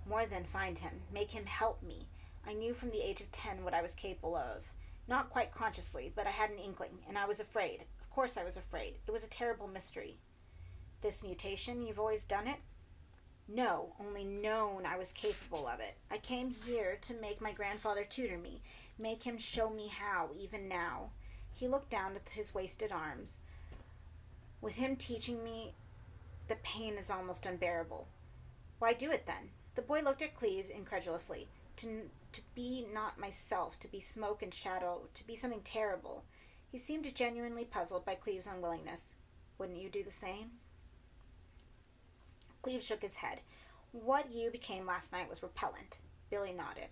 Speaker 1: "More than find him. Make him help me. I knew from the age of 10 what I was capable of. Not quite consciously, but I had an inkling, and I was afraid. Of course I was afraid. It was a terrible mystery." "This mutation, you've always done it?" "No, only known I was capable of it. I came here to make my grandfather tutor me, make him show me how, even now." He looked down at his wasted arms. "With him teaching me, the pain is almost unbearable." "Why do it, then?" The boy looked at Cleve incredulously. To be not myself, to be smoke and shadow, to be something terrible." He seemed genuinely puzzled by Cleve's unwillingness. "Wouldn't you do the same?" Cleve shook his head. "What you became last night was repellent." Billy nodded.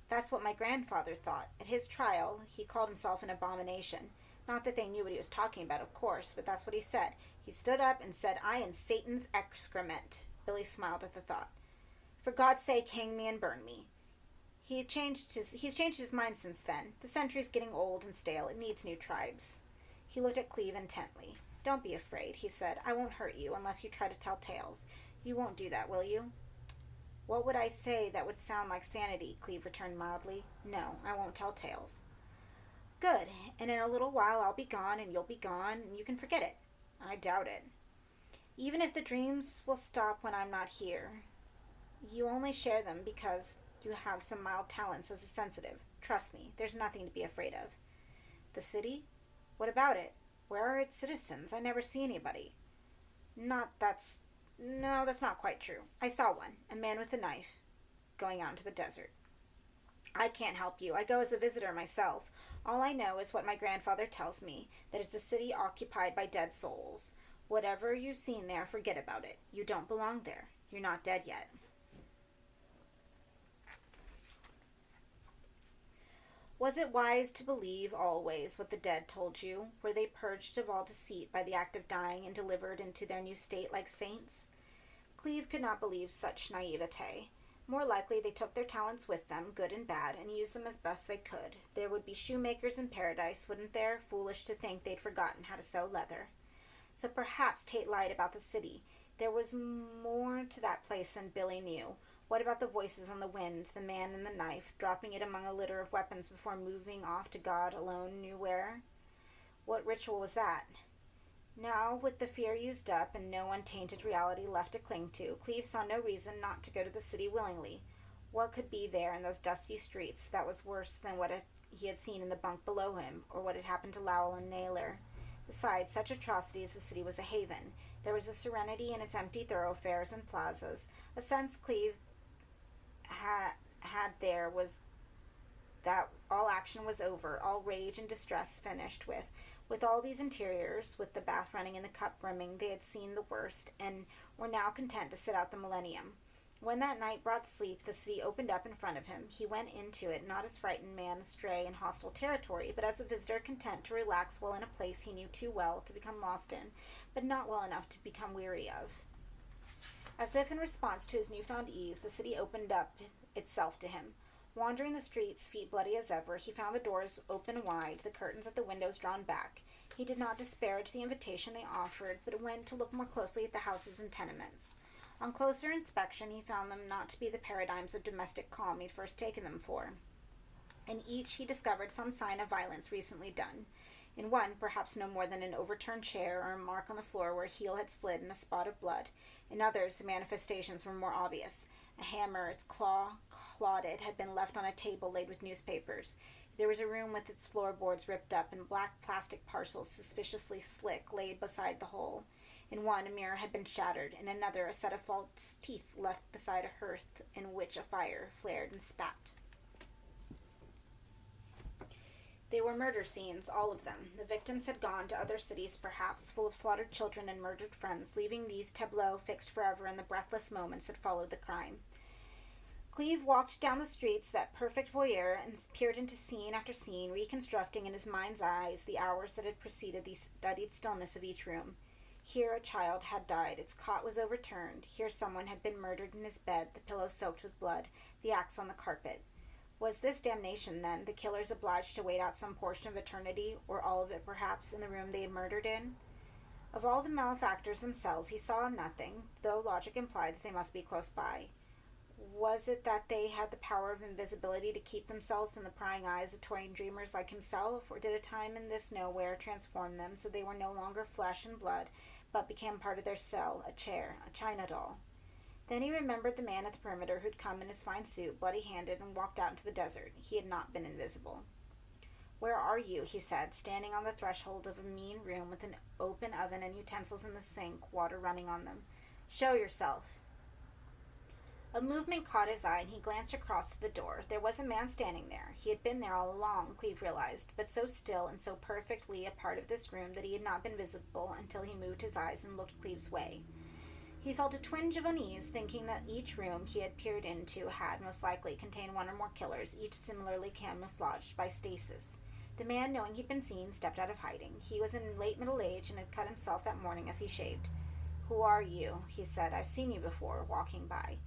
Speaker 1: "That's what my grandfather thought. At his trial, he called himself an abomination. Not that they knew what he was talking about, of course, but that's what he said. He stood up and said, 'I am Satan's excrement.'" Billy smiled at the thought. "For God's sake, hang me and burn me." He's changed his mind since then. The century's getting old and stale. It needs new tribes." He looked at Cleve intently. "Don't be afraid," he said. "I won't hurt you unless you try to tell tales. You won't do that, will you?" "What would I say that would sound like sanity?" Cleve returned mildly. "No, I won't tell tales." "Good. And in a little while I'll be gone, and you'll be gone, and you can forget it." "I doubt it." "Even if the dreams will stop when I'm not here, you only share them because You have some mild talents as a sensitive. Trust me, there's nothing to be afraid of. The city? What about it? Where are its citizens? I never see anybody. Not that's. No, that's not quite true. I saw one, a man with a knife, going out into the desert. I can't help you. I go as a visitor myself. All I know is what my grandfather tells me, that it's a city occupied by dead souls. Whatever you've seen there, forget about it. You don't belong there. You're not dead yet. Was it wise to believe always what the dead told you? Were they purged of all deceit by the act of dying and delivered into their new state like saints? Clive could not believe such naivete. More likely they took their talents with them, good and bad, and used them as best they could. There would be shoemakers in paradise, wouldn't there? Foolish to think they'd forgotten how to sew leather. So perhaps Tate lied about the city. There was more to that place than Billy knew. What about the voices on the wind, the man and the knife, dropping it among a litter of weapons before moving off to God alone knew where? What ritual was that? Now, with the fear used up and no untainted reality left to cling to, Cleve saw no reason not to go to the city willingly. What could be there in those dusty streets that was worse than what he had seen in the bunk below him, or what had happened to Lowell and Naylor? Besides such atrocities, the city was a haven. There was a serenity in its empty thoroughfares and plazas. A sense Cleve had there was that all action was over, all rage and distress finished with. With all these interiors, with the bath running and the cup brimming, they had seen the worst, and were now content to sit out the millennium. When that night brought sleep, the city opened up in front of him. He went into it, not as frightened man astray in hostile territory, but as a visitor content to relax while in a place he knew too well to become lost in, but not well enough to become weary of. As if in response to his newfound ease, the city opened up itself to him. Wandering the streets, feet bloody as ever, he found the doors open wide, the curtains at the windows drawn back. He did not disparage the invitation they offered, but went to look more closely at the houses and tenements. On closer inspection, he found them not to be the paradigms of domestic calm he'd first taken them for. In each, he discovered some sign of violence recently done. In one, perhaps no more than an overturned chair or a mark on the floor where a heel had slid and a spot of blood. In others, the manifestations were more obvious. A hammer, its claw clotted, had been left on a table laid with newspapers. There was a room with its floorboards ripped up and black plastic parcels suspiciously slick laid beside the hole. In one, a mirror had been shattered. In another, a set of false teeth left beside a hearth in which a fire flared and spat. They were murder scenes, all of them. The victims had gone to other cities, perhaps, full of slaughtered children and murdered friends, leaving these tableaux fixed forever in the breathless moments that followed the crime. Cleve walked down the streets, that perfect voyeur, and peered into scene after scene, reconstructing in his mind's eyes the hours that had preceded the studied stillness of each room. Here a child had died, its cot was overturned. Here someone had been murdered in his bed, the pillow soaked with blood, the axe on the carpet. Was this damnation, then, the killers obliged to wait out some portion of eternity, or all of it, perhaps, in the room they had murdered in? Of all the malefactors themselves, he saw nothing, though logic implied that they must be close by. Was it that they had the power of invisibility to keep themselves from the prying eyes of toying dreamers like himself, or did a time in this nowhere transform them so they were no longer flesh and blood, but became part of their cell, a chair, a china doll? Then he remembered the man at the perimeter who'd come in his fine suit, bloody-handed, and walked out into the desert. He had not been invisible. "Where are you?" he said, standing on the threshold of a mean room with an open oven and utensils in the sink, water running on them. "Show yourself." A movement caught his eye, and he glanced across to the door. There was a man standing there. He had been there all along, Cleve realized, but so still and so perfectly a part of this room that he had not been visible until he moved his eyes and looked Cleve's way. He felt a twinge of unease, thinking that each room he had peered into had, most likely, contained one or more killers, each similarly camouflaged by stasis. The man, knowing he'd been seen, stepped out of hiding. He was in late middle age and had cut himself that morning as he shaved. "Who are you?" he said. "I've seen you before, walking by."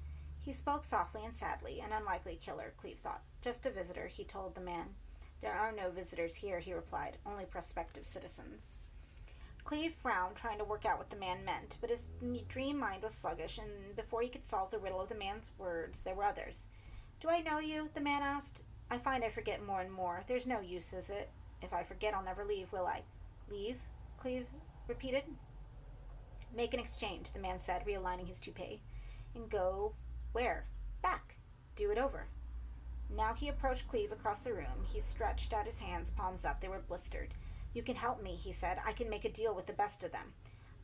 Speaker 1: He spoke softly and sadly. An unlikely killer, Cleve thought. "Just a visitor," he told the man. "There are no visitors here," he replied. "Only prospective citizens." Cleve frowned, trying to work out what the man meant, but his dream mind was sluggish, and before he could solve the riddle of the man's words, there were others. "Do I know you?" the man asked. "I find I forget more and more. There's no use, is it? If I forget, I'll never leave, will I?" "Leave?" Cleve repeated. "Make an exchange," the man said, realigning his toupee. "And go where?" "Back. Do it over." Now he approached Cleve across the room. He stretched out his hands, palms up. They were blistered. You can help me, he said. I can make a deal with the best of them.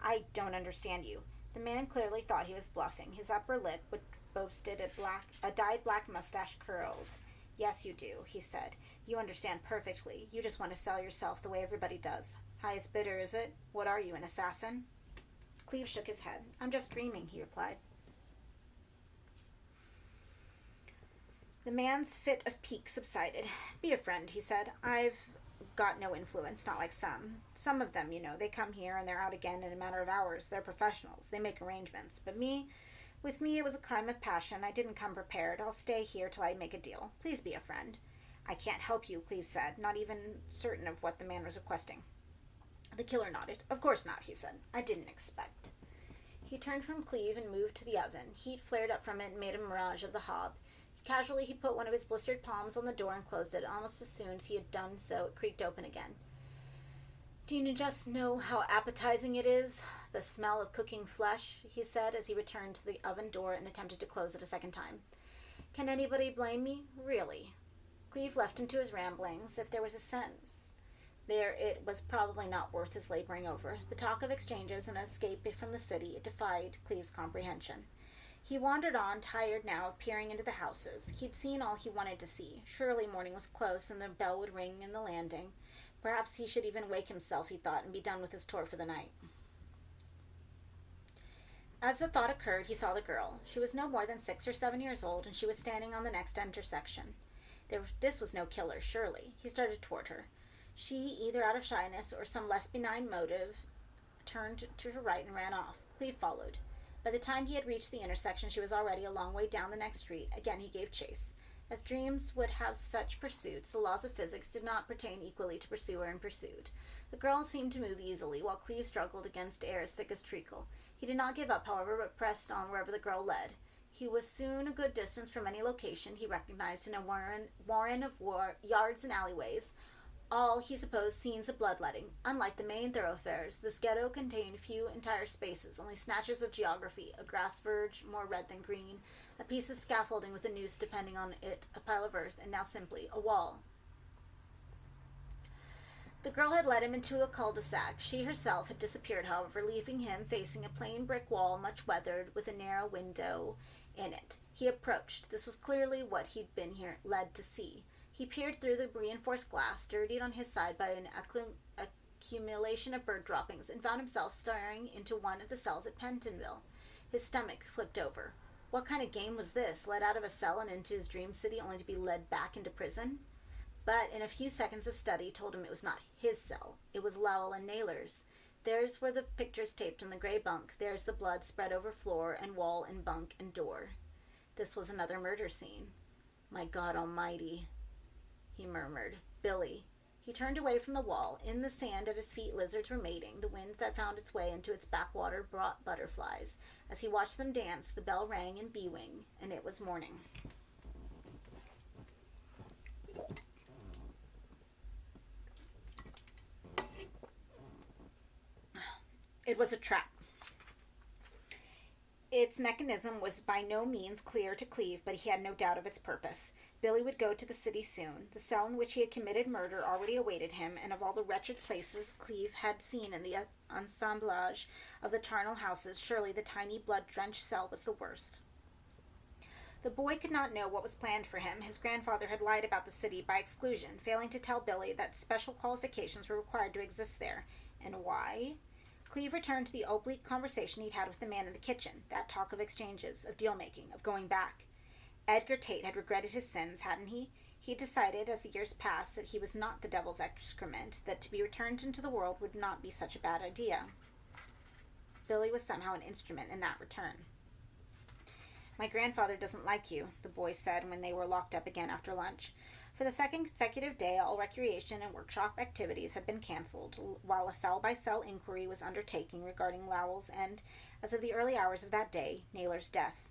Speaker 1: I don't understand you. The man clearly thought he was bluffing. His upper lip, which boasted a dyed black mustache, curled. Yes, you do, he said. You understand perfectly. You just want to sell yourself the way everybody does. Highest bidder, is it? What are you, an assassin? Cleve shook his head. I'm just dreaming, he replied. The man's fit of pique subsided. Be a friend, he said. I've got no influence, not like some. Some of them, they come here and they're out again in a matter of hours. They're professionals. They make arrangements. But with me it was a crime of passion. I didn't come prepared. I'll stay here till I make a deal. Please be a friend. I can't help you, Cleve said, not even certain of what the man was requesting. The killer nodded. Of course not, he said. I didn't expect. He turned from Cleve and moved to the oven. Heat flared up from it and made a mirage of the hob. Casually, he put one of his blistered palms on the door and closed it. Almost as soon as he had done so, it creaked open again. Do you just know how appetizing it is? The smell of cooking flesh, he said as he returned to the oven door and attempted to close it a second time. Can anybody blame me? Really? Cleve left him to his ramblings. If there was a sense there, it was probably not worth his laboring over. The talk of exchanges and escape from the city, it defied Cleve's comprehension. He wandered on, tired now of peering into the houses. He'd seen all he wanted to see. Surely morning was close and the bell would ring in the landing. Perhaps he should even wake himself, he thought, and be done with his tour for the night. As the thought occurred, he saw the girl. She was no more than 6 or 7 years old, and she was standing on the next intersection. This was no killer, surely. He started toward her. She, either out of shyness or some less benign motive, turned to her right and ran off. Cleve followed. By the time he had reached the intersection, she was already a long way down the next street. Again he gave chase. As dreams would have such pursuits, the laws of physics did not pertain equally to pursuer and pursued. The girl seemed to move easily, while Cleve struggled against air as thick as treacle. He did not give up, however, but pressed on wherever the girl led. He was soon a good distance from any location he recognized in a warren of yards and alleyways, all, he supposed, scenes of bloodletting. Unlike the main thoroughfares, this ghetto contained few entire spaces, only snatches of geography, a grass verge more red than green, a piece of scaffolding with a noose depending on it, a pile of earth, and now simply a wall. The girl had led him into a cul-de-sac. She herself had disappeared, however, leaving him facing a plain brick wall, much weathered, with a narrow window in it. He approached. This was clearly what he'd been led to see. He peered through the reinforced glass, dirtied on his side by an accumulation of bird droppings, and found himself staring into one of the cells at Pentonville. His stomach flipped over. What kind of game was this, led out of a cell and into his dream city only to be led back into prison? But in a few seconds of study told him it was not his cell. It was Lowell and Naylor's. Theirs were the pictures taped on the gray bunk. Theirs the blood spread over floor and wall and bunk and door. This was another murder scene. My God Almighty, he murmured. Billy. He turned away from the wall. In the sand at his feet lizards were mating. The wind that found its way into its backwater brought butterflies. As he watched them dance, the bell rang in B-wing, and it was morning. It was a trap. Its mechanism was by no means clear to Cleve, but he had no doubt of its purpose. Billy would go to the city soon. The cell in which he had committed murder already awaited him, and of all the wretched places Cleve had seen in the assemblage of the charnel houses, surely the tiny blood-drenched cell was the worst. The boy could not know what was planned for him. His grandfather had lied about the city by exclusion, failing to tell Billy that special qualifications were required to exist there. And why? Cleve returned to the oblique conversation he'd had with the man in the kitchen, that talk of exchanges, of deal-making, of going back. Edgar Tate had regretted his sins, hadn't he? He decided, as the years passed, that he was not the devil's excrement, that to be returned into the world would not be such a bad idea. Billy was somehow an instrument in that return. My grandfather doesn't like you, the boy said when they were locked up again after lunch. For the second consecutive day, all recreation and workshop activities had been canceled, while a cell-by-cell inquiry was undertaken regarding Lowell's and, as of the early hours of that day, Naylor's death.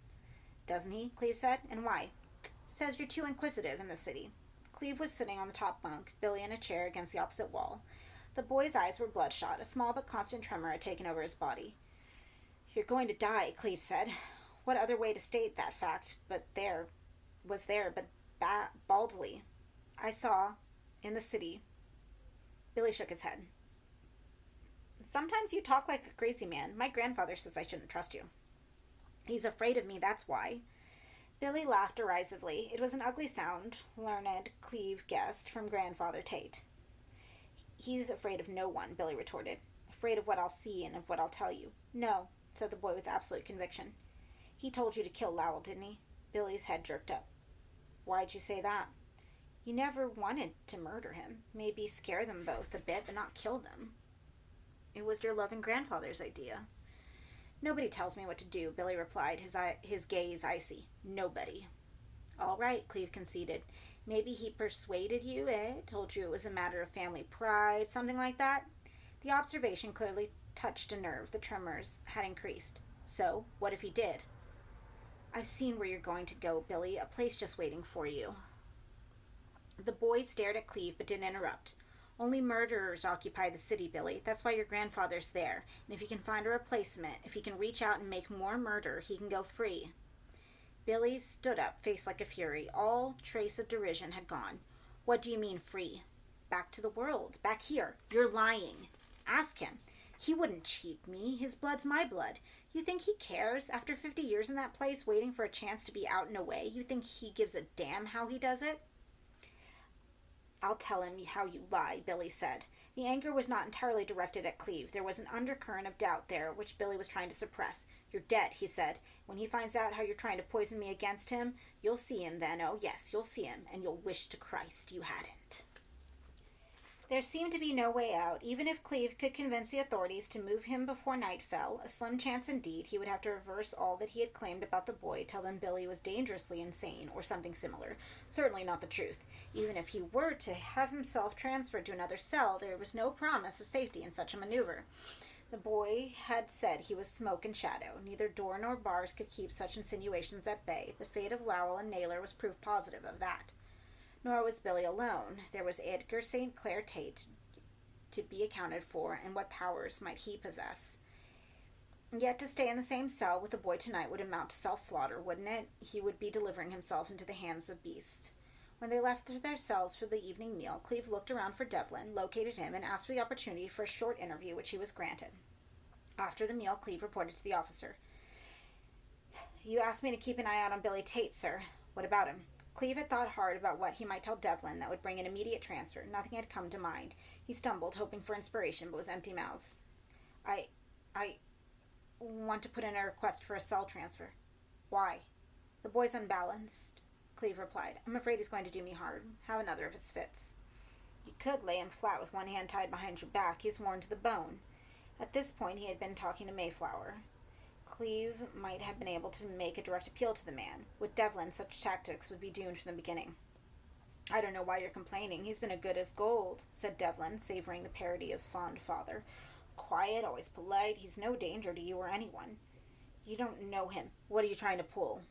Speaker 1: Doesn't he? Cleve said. And why? Says you're too inquisitive in the city. Cleve was sitting on the top bunk, Billy in a chair against the opposite wall. The boy's eyes were bloodshot. A small but constant tremor had taken over his body. You're going to die, Cleve said. What other way to state that fact but baldly. I saw, in the city. Billy shook his head. Sometimes you talk like a crazy man. My grandfather says I shouldn't trust you. He's afraid of me, that's why. Billy laughed derisively. It was an ugly sound, learned Cleve guessed, from Grandfather Tate. He's afraid of no one, Billy retorted. Afraid of what I'll see and of what I'll tell you. No, said the boy with absolute conviction. He told you to kill Lowell, didn't he? Billy's head jerked up. Why'd you say that? You never wanted to murder him. Maybe scare them both a bit, but not kill them. It was your loving grandfather's idea. Nobody tells me what to do, Billy replied, his gaze icy. Nobody. All right, Cleve conceded. Maybe he persuaded you, eh? Told you it was a matter of family pride, something like that? The observation clearly touched a nerve. The tremors had increased. So, what if he did? I've seen where you're going to go, Billy. A place just waiting for you. The boy stared at Cleve but didn't interrupt. Only murderers occupy the city, Billy. That's why your grandfather's there. And if he can find a replacement, if he can reach out and make more murder, he can go free. Billy stood up, face like a fury. All trace of derision had gone. What do you mean, free? Back to the world. Back here. You're lying. Ask him. He wouldn't cheat me. His blood's my blood. You think he cares? After 50 years in that place, waiting for a chance to be out and away, you think he gives a damn how he does it? I'll tell him how you lie, Billy said. The anger was not entirely directed at Cleve. There was an undercurrent of doubt there, which Billy was trying to suppress. You're dead, he said. When he finds out how you're trying to poison me against him, you'll see him then. Oh, yes, you'll see him, and you'll wish to Christ you hadn't. There seemed to be no way out. Even if Cleve could convince the authorities to move him before night fell, a slim chance indeed, he would have to reverse all that he had claimed about the boy, tell them Billy was dangerously insane, or something similar. Certainly not the truth. Even if he were to have himself transferred to another cell, there was no promise of safety in such a maneuver. The boy had said he was smoke and shadow. Neither door nor bars could keep such insinuations at bay. The fate of Lowell and Naylor was proof positive of that. Nor was Billy alone. There was Edgar St. Clair Tate to be accounted for, and what powers might he possess? Yet to stay in the same cell with the boy tonight would amount to self-slaughter, wouldn't it? He would be delivering himself into the hands of beasts. When they left their cells for the evening meal, Cleve looked around for Devlin, located him, and asked for the opportunity for a short interview, which he was granted. After the meal, Cleve reported to the officer. You asked me to keep an eye out on Billy Tate, sir. What about him? Cleve had thought hard about what he might tell Devlin that would bring an immediate transfer. Nothing had come to mind. He stumbled, hoping for inspiration, but was empty-mouthed. I want to put in a request for a cell transfer. Why? The boy's unbalanced, Cleve replied. I'm afraid he's going to do me hard. Have another of his fits. You could lay him flat with one hand tied behind your back. He's worn to the bone. At this point, he had been talking to Mayflower. Cleve might have been able to make a direct appeal to the man. With Devlin, such tactics would be doomed from the beginning. I don't know why you're complaining. He's been as good as gold, said Devlin, savoring the parody of fond father. Quiet, always polite. He's no danger to you or anyone. You don't know him. What are you trying to pull?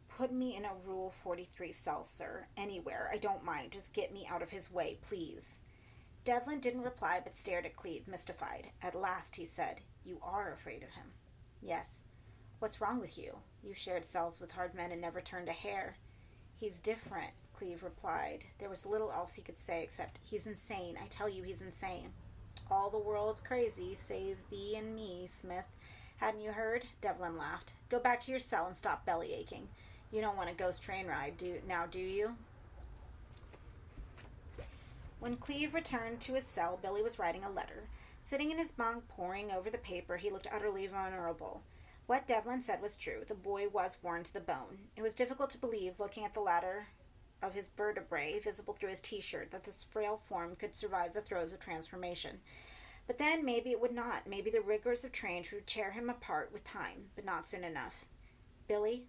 Speaker 1: Put me in a Rule 43 cell, sir. Anywhere. I don't mind. Just get me out of his way, please. Devlin didn't reply but stared at Cleve, mystified. At last he said, You are afraid of him. Yes. What's wrong with you? You've shared cells with hard men and never turned a hair. He's different, Cleve replied. There was little else he could say except, He's insane. I tell you, he's insane. All the world's crazy, save thee and me, Smith. Hadn't you heard? Devlin laughed. Go back to your cell and stop belly aching. You don't want a ghost train ride, do you? When Cleve returned to his cell, Billy was writing a letter. Sitting in his bunk, poring over the paper, he looked utterly vulnerable. What Devlin said was true. The boy was worn to the bone. It was difficult to believe, looking at the ladder of his vertebrae visible through his t-shirt, that this frail form could survive the throes of transformation. But then maybe it would not. Maybe the rigors of change would tear him apart with time, but not soon enough. Billy?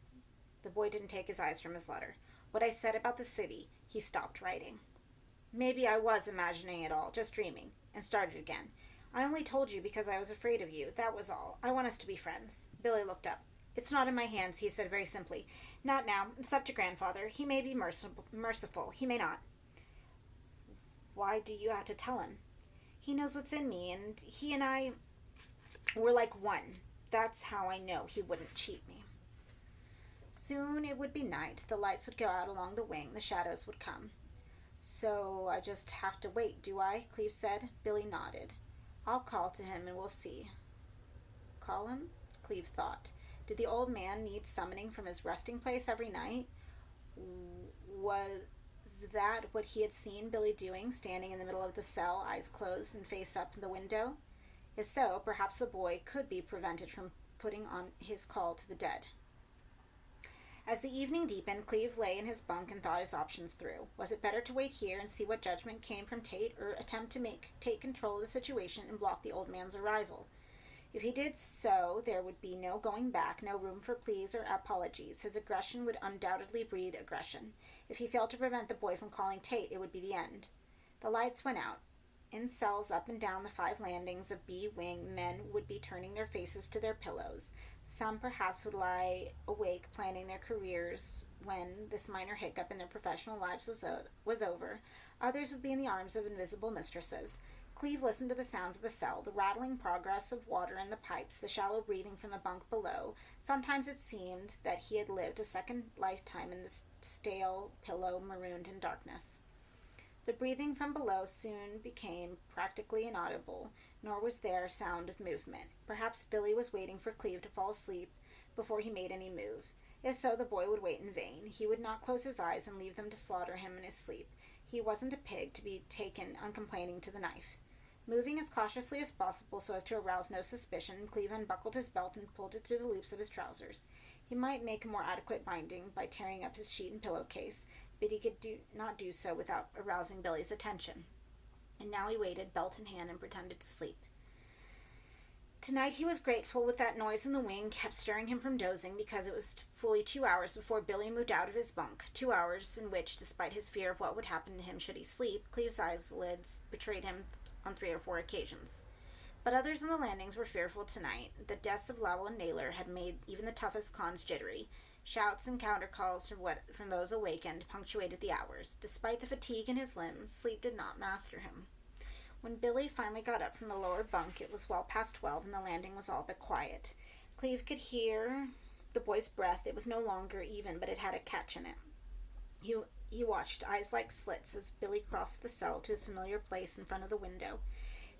Speaker 1: The boy didn't take his eyes from his letter. What I said about the city, he stopped writing. Maybe I was imagining it all, just dreaming, and started again. I only told you because I was afraid of you. That was all. I want us to be friends. Billy looked up. It's not in my hands, he said very simply. Not now. It's up to Grandfather. He may be merciful. He may not. Why do you have to tell him? He knows what's in me, and he and I were like one. That's how I know he wouldn't cheat me. Soon it would be night. The lights would go out along the wing. The shadows would come. So I just have to wait, do I? Cleve said. Billy nodded. I'll call to him and we'll see. Call him? Cleve thought. Did the old man need summoning from his resting place every night? Was that what he had seen Billy doing, standing in the middle of the cell, eyes closed and face up to the window? If so, perhaps the boy could be prevented from putting on his call to the dead. As the evening deepened, Cleve lay in his bunk and thought his options through. Was it better to wait here and see what judgment came from Tate, or attempt to take control of the situation and block the old man's arrival? If he did so, there would be no going back, no room for pleas or apologies. His aggression would undoubtedly breed aggression. If he failed to prevent the boy from calling Tate, it would be the end. The lights went out. In cells up and down the 5 landings of B Wing, men would be turning their faces to their pillows. Some perhaps would lie awake planning their careers when this minor hiccup in their professional lives was over. Others would be in the arms of invisible mistresses. Cleve listened to the sounds of the cell, the rattling progress of water in the pipes, the shallow breathing from the bunk below. Sometimes it seemed that he had lived a second lifetime in this stale pillow marooned in darkness. The breathing from below soon became practically inaudible, nor was there sound of movement. Perhaps Billy was waiting for Cleve to fall asleep before he made any move. If so, the boy would wait in vain. He would not close his eyes and leave them to slaughter him in his sleep. He wasn't a pig to be taken uncomplaining to the knife. Moving as cautiously as possible so as to arouse no suspicion, Cleve unbuckled his belt and pulled it through the loops of his trousers. He might make a more adequate binding by tearing up his sheet and pillowcase, but he could not do so without arousing Billy's attention. And now he waited, belt in hand, and pretended to sleep. Tonight he was grateful with that noise in the wing kept stirring him from dozing, because it was fully 2 hours before Billy moved out of his bunk. 2 hours in which, despite his fear of what would happen to him should he sleep, Cleve's eyelids betrayed him on 3 or 4 occasions. But others on the landings were fearful tonight. The deaths of Lowell and Naylor had made even the toughest cons jittery. Shouts and countercalls from those awakened punctuated the hours. Despite the fatigue in his limbs, sleep did not master him. When Billy finally got up from the lower bunk, it was well past 12, and the landing was all but quiet. Cleve could hear the boy's breath. It was no longer even, but it had a catch in it. He watched, eyes like slits, as Billy crossed the cell to his familiar place in front of the window.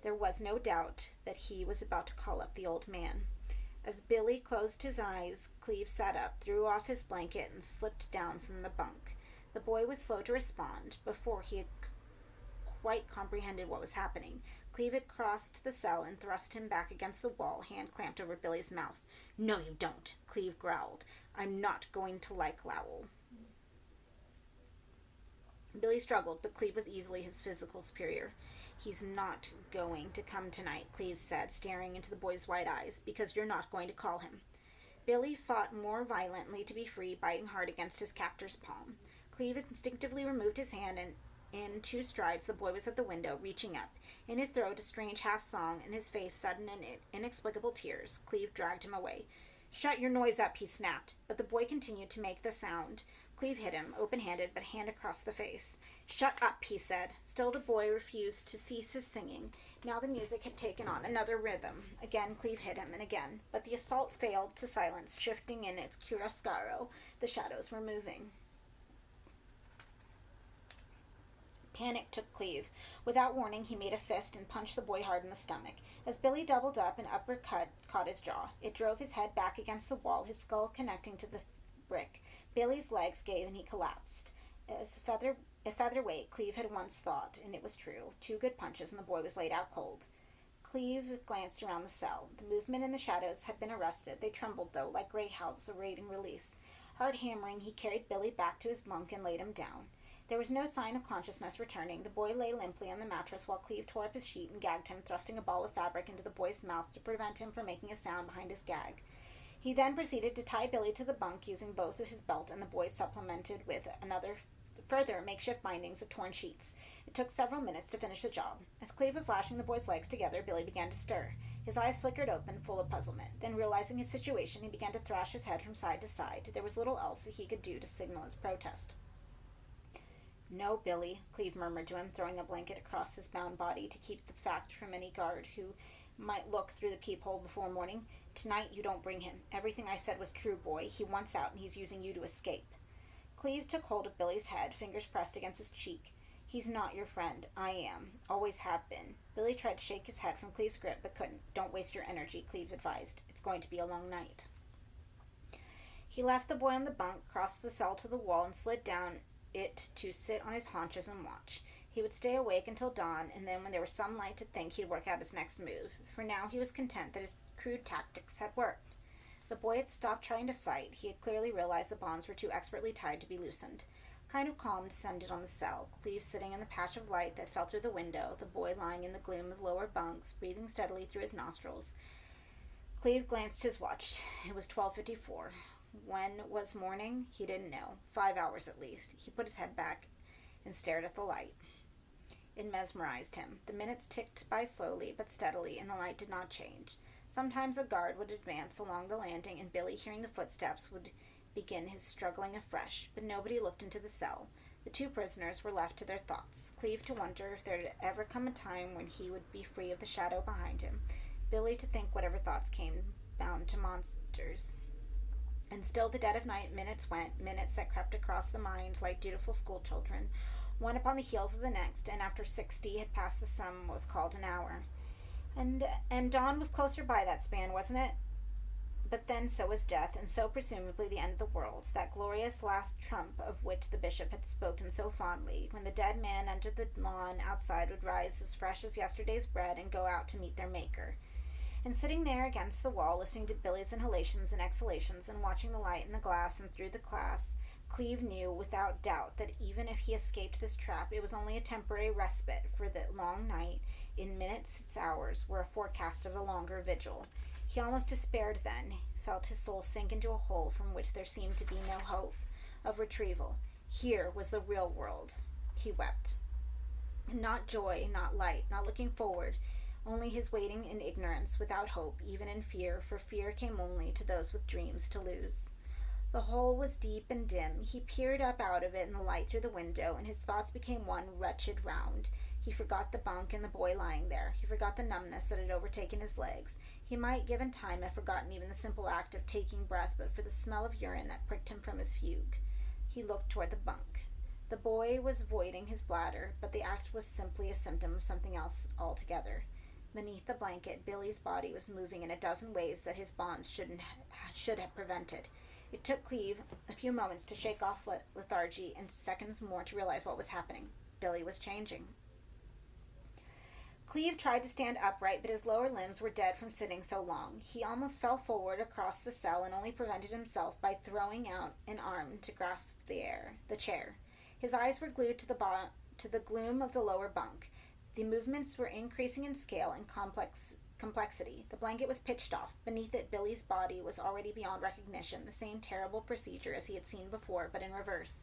Speaker 1: There was no doubt that he was about to call up the old man. As Billy closed his eyes, Cleve sat up, threw off his blanket, and slipped down from the bunk. The boy was slow to respond. Before he had quite comprehended what was happening, Cleve had crossed the cell and thrust him back against the wall, hand clamped over Billy's mouth. "No, you don't," Cleve growled. "I'm not going to like Lowell." Billy struggled, but Cleve was easily his physical superior. "He's not going to come tonight," Cleve said, staring into the boy's wide eyes, "because you're not going to call him." Billy fought more violently to be free, biting hard against his captor's palm. Cleve instinctively removed his hand, and in 2 strides the boy was at the window, reaching up. In his throat a strange half-song, in his face sudden and inexplicable tears. Cleve dragged him away. "Shut your noise up," he snapped, but the boy continued to make the sound. Cleve hit him, open-handed, but hand across the face. "Shut up," he said. Still the boy refused to cease his singing. Now the music had taken on another rhythm. Again Cleve hit him, and again. But the assault failed to silence. Shifting in its chiaroscuro, the shadows were moving. Panic took Cleve. Without warning, he made a fist and punched the boy hard in the stomach. As Billy doubled up, an uppercut caught his jaw. It drove his head back against the wall, his skull connecting to the brick. Billy's legs gave and he collapsed. As a featherweight, Cleve had once thought, and it was true. 2 good punches and the boy was laid out cold. Cleve glanced around the cell. The movement in the shadows had been arrested. They trembled, though, like greyhounds awaiting release. Hard hammering, he carried Billy back to his bunk and laid him down. There was no sign of consciousness returning. The boy lay limply on the mattress while Cleve tore up his sheet and gagged him, thrusting a ball of fabric into the boy's mouth to prevent him from making a sound behind his gag. He then proceeded to tie Billy to the bunk using both of his belt and the boy supplemented with further makeshift bindings of torn sheets. It took several minutes to finish the job. As Cleve was lashing the boy's legs together, Billy began to stir. His eyes flickered open, full of puzzlement. Then, realizing his situation, he began to thrash his head from side to side. There was little else that he could do to signal his protest. "No, Billy," Cleve murmured to him, throwing a blanket across his bound body to keep the fact from any guard who might look through the peephole before morning. Tonight you don't bring him. Everything I said was true, boy. He wants out, and he's using you to escape. Cleve took hold of Billy's head, fingers pressed against his cheek. He's not your friend. I am. Always have been. Billy tried to shake his head from Cleve's grip, but couldn't. Don't waste your energy, Cleve advised. It's going to be a long night. He left the boy on the bunk, crossed the cell to the wall, and slid down it to sit on his haunches and watch. He would stay awake until dawn, and then when there was some light to think, he'd work out his next move. For now, he was content that his crude tactics had worked. The boy had stopped trying to fight. He had clearly realized the bonds were too expertly tied to be loosened. A kind of calm descended on the cell. Cleve sitting in the patch of light that fell through the window, the boy lying in the gloom of the lower bunks, breathing steadily through his nostrils. Cleve glanced his watch. It was 12:54. When was morning? He didn't know. 5 hours at least. He put his head back and stared at the light. It mesmerized him. The minutes ticked by slowly but steadily, and the light did not change. Sometimes a guard would advance along the landing, and Billy, hearing the footsteps, would begin his struggling afresh, but nobody looked into the cell. The two prisoners were left to their thoughts, Cleve to wonder if there had ever come a time when he would be free of the shadow behind him, Billy to think whatever thoughts came bound to monsters. And still the dead of night minutes went, minutes that crept across the mind like dutiful schoolchildren, one upon the heels of the next, and after 60 had passed the sum was called an hour. And dawn was closer by that span, wasn't it? But then so was death, and so presumably the end of the world, that glorious last trump of which the bishop had spoken so fondly, when the dead man under the lawn outside would rise as fresh as yesterday's bread and go out to meet their Maker. And sitting there against the wall, listening to Billy's inhalations and exhalations, and watching the light in the glass and through the glass, Cleve knew without doubt that even if he escaped this trap, it was only a temporary respite, for the long night, in minutes its hours, were a forecast of a longer vigil. He almost despaired then, felt his soul sink into a hole from which there seemed to be no hope of retrieval. Here was the real world. He wept. Not joy, not light, not looking forward, only his waiting in ignorance, without hope, even in fear, for fear came only to those with dreams to lose. The hole was deep and dim. He peered up out of it in the light through the window, and his thoughts became one wretched round. He forgot the bunk and the boy lying there. He forgot the numbness that had overtaken his legs. He might, given time, have forgotten even the simple act of taking breath, but for the smell of urine that pricked him from his fugue. He looked toward the bunk. The boy was voiding his bladder, but the act was simply a symptom of something else altogether. Beneath the blanket, Billy's body was moving in a dozen ways that his bonds should have prevented. It took Cleve a few moments to shake off lethargy and seconds more to realize what was happening. Billy was changing. Cleve tried to stand upright, but his lower limbs were dead from sitting so long. He almost fell forward across the cell and only prevented himself by throwing out an arm to grasp the chair. His eyes were glued to the gloom of the lower bunk. The movements were increasing in scale and complexity. The blanket was pitched off. Beneath it, Billy's body was already beyond recognition, the same terrible procedure as he had seen before, but in reverse.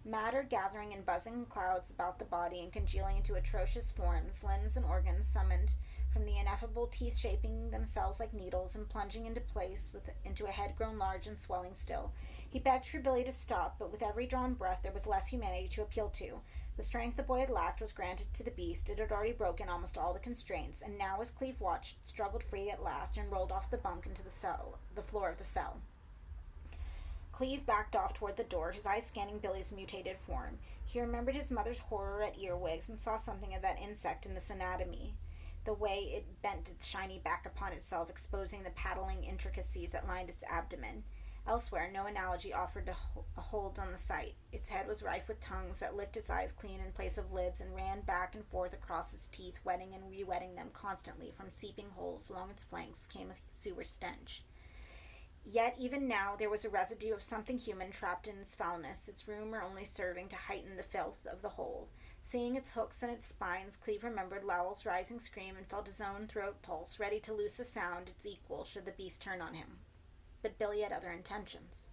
Speaker 1: Matter gathering in buzzing clouds about the body and congealing into atrocious forms, limbs and organs summoned from the ineffable, teeth shaping themselves like needles and plunging into place into a head grown large and swelling still. He begged for Billy to stop, but with every drawn breath there was less humanity to appeal to. The strength the boy had lacked was granted to the beast. It had already broken almost all the constraints, and now, as Cleve watched, it struggled free at last and rolled off the bunk into the floor of the cell. Cleve backed off toward the door, his eyes scanning Billy's mutated form. He remembered his mother's horror at earwigs and saw something of that insect in this anatomy, the way it bent its shiny back upon itself, exposing the paddling intricacies that lined its abdomen. Elsewhere, no analogy offered a hold on the sight. Its head was rife with tongues that licked its eyes clean in place of lids and ran back and forth across its teeth, wetting and re-wetting them constantly. From seeping holes along its flanks came a sewer stench. Yet even now there was a residue of something human trapped in its foulness, its rumor only serving to heighten the filth of the whole. Seeing its hooks and its spines, Cleve remembered Lowell's rising scream and felt his own throat pulse, ready to loose a sound its equal should the beast turn on him. But Billy had other intentions.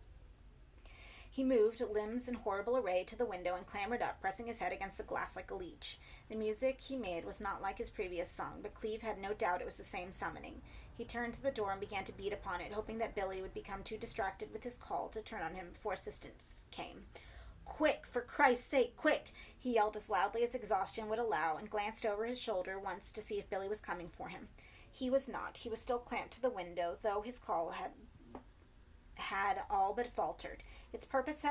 Speaker 1: He moved, limbs in horrible array, to the window and clambered up, pressing his head against the glass like a leech. The music he made was not like his previous song, but Cleve had no doubt it was the same summoning. He turned to the door and began to beat upon it, hoping that Billy would become too distracted with his call to turn on him before assistance came. "Quick, for Christ's sake, quick!" he yelled as loudly as exhaustion would allow, and glanced over his shoulder once to see if Billy was coming for him. He was not. He was still clamped to the window, though his call had all but faltered. Its purpose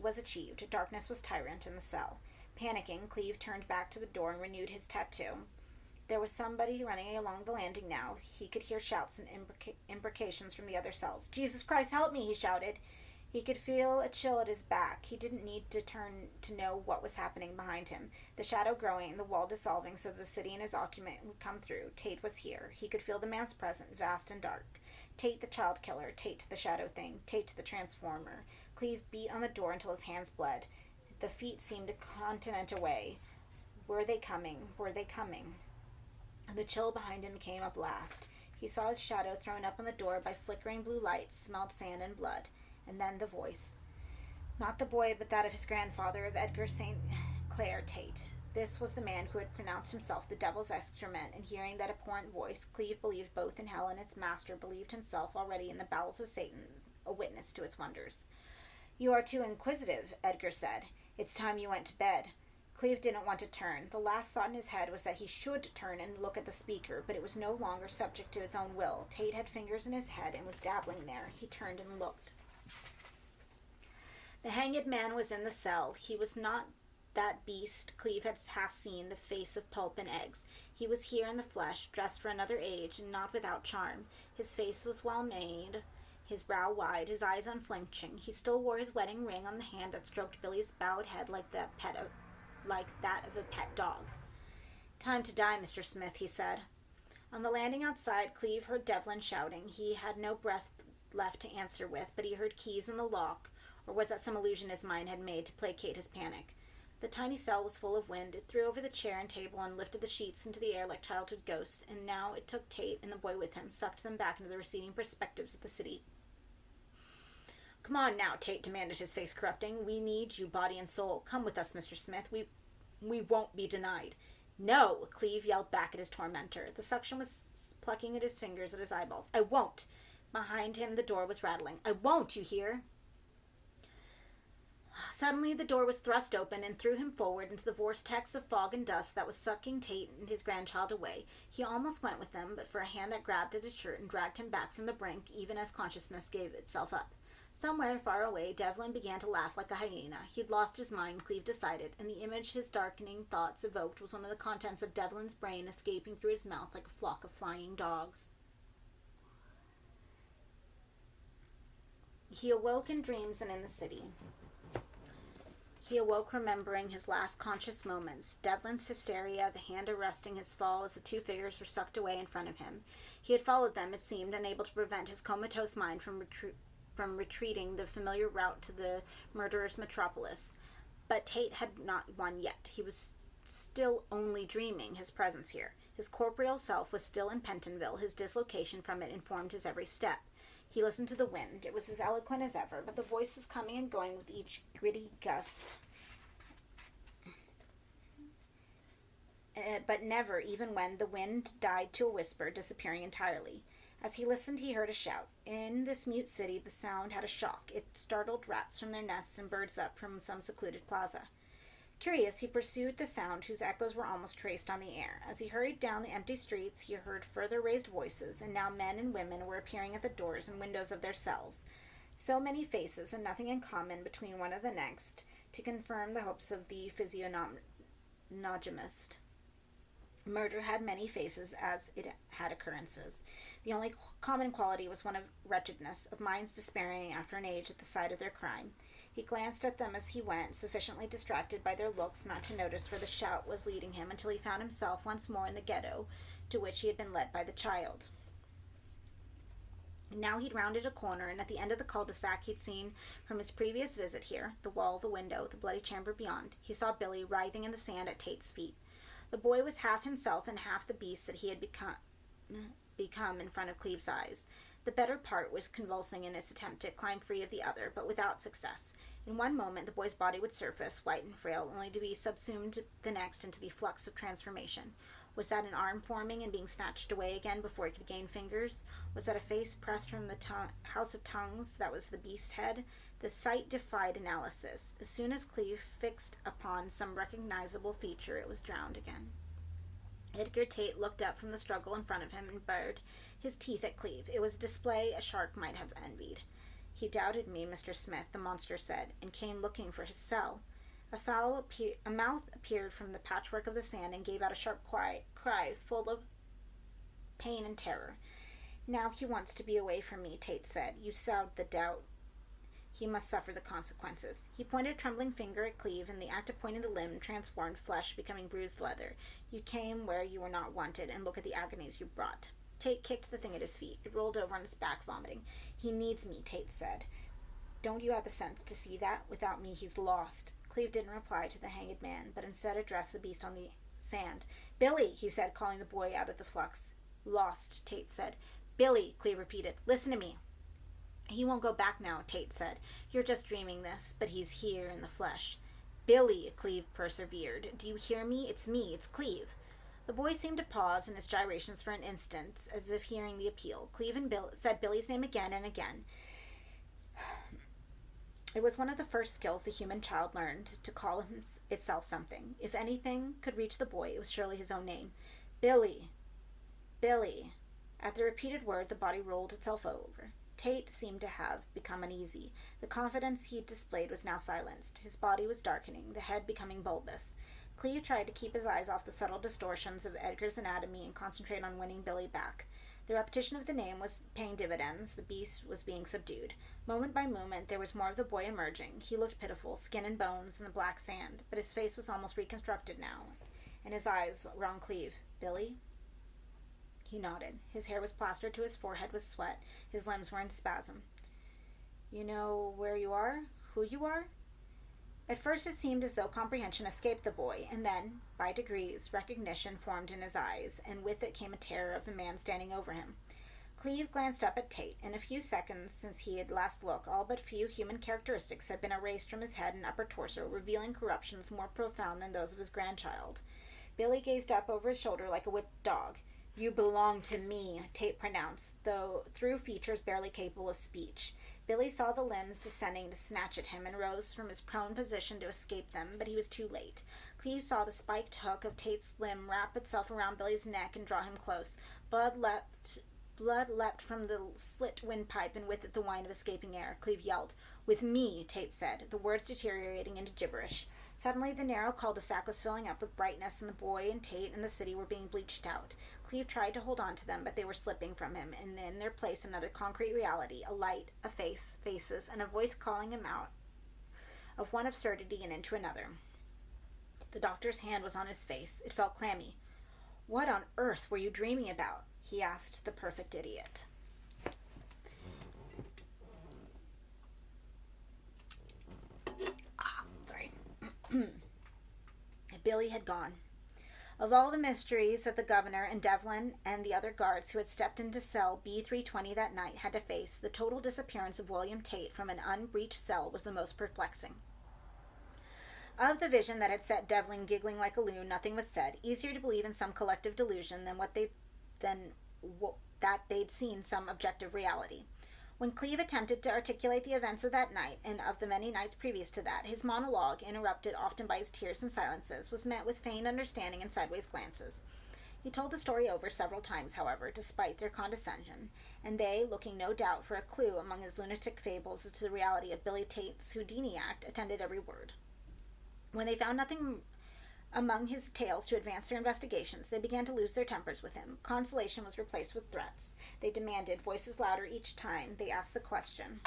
Speaker 1: was achieved. Darkness was tyrant in the cell. Panicking, Cleve turned back to the door and renewed his tattoo. There was somebody running along the landing now. He could hear shouts and imprecations from the other cells. "Jesus Christ, help me!" he shouted. He could feel a chill at his back. He didn't need to turn to know what was happening behind him. The shadow growing, the wall dissolving so the city and his occupant would come through. Tate was here. He could feel the man's presence, vast and dark. Tate the child killer, Tate the shadow thing, Tate the transformer. Cleve beat on the door until his hands bled. The feet seemed a continent away. Were they coming? Were they coming? The chill behind him came a blast. He saw his shadow thrown up on the door by flickering blue lights, smelled sand and blood. And then the voice. Not the boy, but that of his grandfather, of Edgar St. Clair Tate. This was the man who had pronounced himself the devil's excrement, and hearing that abhorrent voice, Cleve believed both in hell and its master, believed himself already in the bowels of Satan, a witness to its wonders. "You are too inquisitive," Edgar said. "It's time you went to bed." Cleve didn't want to turn. The last thought in his head was that he should turn and look at the speaker, but it was no longer subject to his own will. Tate had fingers in his head and was dabbling there. He turned and looked. The hanged man was in the cell. He was not that beast Cleve had half seen, the face of pulp and eggs. He was here in the flesh, dressed for another age, and not without charm. His face was well made, his brow wide, his eyes unflinching. He still wore his wedding ring on the hand that stroked Billy's bowed head like that of a pet dog. "Time to die, Mr. Smith," he said. On the landing outside, Cleve heard Devlin shouting. He had no breath left to answer with, but he heard keys in the lock, or was that some illusion his mind had made to placate his panic? The tiny cell was full of wind. It threw over the chair and table and lifted the sheets into the air like childhood ghosts, and now it took Tate and the boy with him, sucked them back into the receding perspectives of the city. "Come on now," Tate demanded, his face corrupting. "We need you, body and soul. Come with us, Mr. Smith. We won't be denied." "No!" Cleve yelled back at his tormentor. The suction was plucking at his fingers, at his eyeballs. "I won't." Behind him, the door was rattling. "I won't, you hear?" Suddenly, the door was thrust open and threw him forward into the vortex of fog and dust that was sucking Tate and his grandchild away. He almost went with them, but for a hand that grabbed at his shirt and dragged him back from the brink, even as consciousness gave itself up. Somewhere far away, Devlin began to laugh like a hyena. He'd lost his mind, Cleve decided, and the image his darkening thoughts evoked was one of the contents of Devlin's brain escaping through his mouth like a flock of flying dogs. He awoke in dreams and in the city. He awoke remembering his last conscious moments, Devlin's hysteria, the hand arresting his fall as the two figures were sucked away in front of him. He had followed them, it seemed, unable to prevent his comatose mind from retreating the familiar route to the murderer's metropolis. But Tate had not won yet. He was still only dreaming his presence here. His corporeal self was still in Pentonville. His dislocation from it informed his every step. He listened to the wind. It was as eloquent as ever, but the voices coming and going with each gritty gust. But never, even when the wind died to a whisper, disappearing entirely. As he listened, he heard a shout. In this mute city, the sound had a shock. It startled rats from their nests and birds up from some secluded plaza. Curious, he pursued the sound, whose echoes were almost traced on the air. As he hurried down the empty streets, he heard further raised voices, and now men and women were appearing at the doors and windows of their cells. So many faces, and nothing in common between one and the next, to confirm the hopes of the physiognomist. Murder had many faces as it had occurrences. The only common quality was one of wretchedness, of minds despairing after an age at the sight of their crime. He glanced at them as he went, sufficiently distracted by their looks not to notice where the shout was leading him, until he found himself once more in the ghetto to which he had been led by the child. Now he'd rounded a corner, and at the end of the cul-de-sac he'd seen from his previous visit here, the wall, the window, the bloody chamber beyond, he saw Billy writhing in the sand at Tate's feet. The boy was half himself and half the beast that he had become in front of Cleve's eyes. The better part was convulsing in its attempt to climb free of the other, but without success. In one moment the boy's body would surface, white and frail, only to be subsumed the next into the flux of transformation. Was that an arm forming and being snatched away again before it could gain fingers? Was that a face pressed from the house of tongues that was the beast head? The sight defied analysis. As soon as Cleve fixed upon some recognizable feature, it was drowned again. Edgar Tate looked up from the struggle in front of him and bared his teeth at Cleve. It was a display a shark might have envied. He doubted me, Mr. Smith, the monster said, and came looking for his cell. A mouth appeared from the patchwork of the sand and gave out a sharp cry full of pain and terror. Now he wants to be away from me, Tate said. You sowed the doubt. He must suffer the consequences. He pointed a trembling finger at Cleve, and the act of pointing the limb transformed flesh, becoming bruised leather. You came where you were not wanted, and look at the agonies you brought. Tate kicked the thing at his feet. It rolled over on its back, vomiting. He needs me, Tate said. Don't you have the sense to see that? Without me, he's lost. Cleve didn't reply to the hanged man, but instead addressed the beast on the sand. Billy, he said, calling the boy out of the flux. Lost, Tate said. Billy, Cleve repeated. Listen to me. He won't go back now, Tate said. You're just dreaming this, but he's here in the flesh. Billy, Cleve persevered. Do you hear me? It's me. It's Cleve. The boy seemed to pause in his gyrations for an instant, as if hearing the appeal. Cleve and Bill said Billy's name again and again. It was one of the first skills the human child learned, to call itself something. If anything could reach the boy, it was surely his own name. Billy. Billy. At the repeated word, the body rolled itself over. Tate seemed to have become uneasy. The confidence he'd displayed was now silenced. His body was darkening, the head becoming bulbous. Cleve tried to keep his eyes off the subtle distortions of Edgar's anatomy and concentrate on winning Billy back. The repetition of the name was paying dividends. The beast was being subdued. Moment by moment, there was more of the boy emerging. He looked pitiful, skin and bones in the black sand, but his face was almost reconstructed now, and his eyes were on Cleve. Billy? He nodded. His hair was plastered to his forehead with sweat. His limbs were in spasm. You know where you are? Who you are? At first it seemed as though comprehension escaped the boy, and then, by degrees, recognition formed in his eyes, and with it came a terror of the man standing over him. Cleve glanced up at Tate. In a few seconds since he had last looked, all but few human characteristics had been erased from his head and upper torso, revealing corruptions more profound than those of his grandchild. Billy gazed up over his shoulder like a whipped dog. You belong to me, Tate pronounced, though through features barely capable of speech. Billy saw the limbs descending to snatch at him and rose from his prone position to escape them, but he was too late. Cleve saw the spiked hook of Tate's limb wrap itself around Billy's neck and draw him close. Blood leapt from the slit windpipe, and with it the whine of escaping air. Cleve yelled. With me, Tate said, the words deteriorating into gibberish. Suddenly the narrow cul-de-sac was filling up with brightness, and the boy and Tate and the city were being bleached out. Cleve tried to hold on to them, but they were slipping from him, and in their place another concrete reality, a light, a face, faces, and a voice calling him out of one absurdity and into another. The doctor's hand was on his face. It felt clammy. What on earth were you dreaming about? He asked the perfect idiot. Billy had gone. Of all the mysteries that the governor and Devlin and the other guards who had stepped into cell B320 that night had to face, the total disappearance of William Tate from an unbreached cell was the most perplexing. Of the vision that had set Devlin giggling like a loon, nothing was said. Easier to believe in some collective delusion than that they'd seen some objective reality. When Cleve attempted to articulate the events of that night, and of the many nights previous to that, his monologue, interrupted often by his tears and silences, was met with feigned understanding and sideways glances. He told the story over several times, however, despite their condescension, and they, looking no doubt for a clue among his lunatic fables as to the reality of Billy Tate's Houdini act, attended every word. When they found nothing among his tales to advance their investigations, they began to lose their tempers with him. Consolation was replaced with threats. They demanded, voices louder each time they asked the question,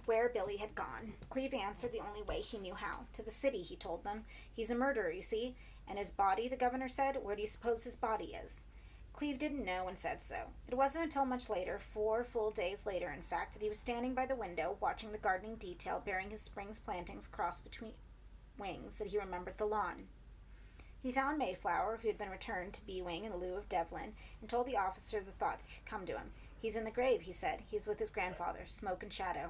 Speaker 1: where Billy had gone. Cleve answered the only way he knew how. To the city, he told them. He's a murderer, you see. And his body, the governor said, where do you suppose his body is? Cleve didn't know and said so. It wasn't until much later, 4 full days later, in fact, that he was standing by the window, watching the gardening detail bearing his spring's plantings crossed between wings, that he remembered the lawn. He found Mayflower, who had been returned to B-Wing in lieu of Devlin, and told the officer the thought that had come to him. He's in the grave, he said. He's with his grandfather, smoke and shadow.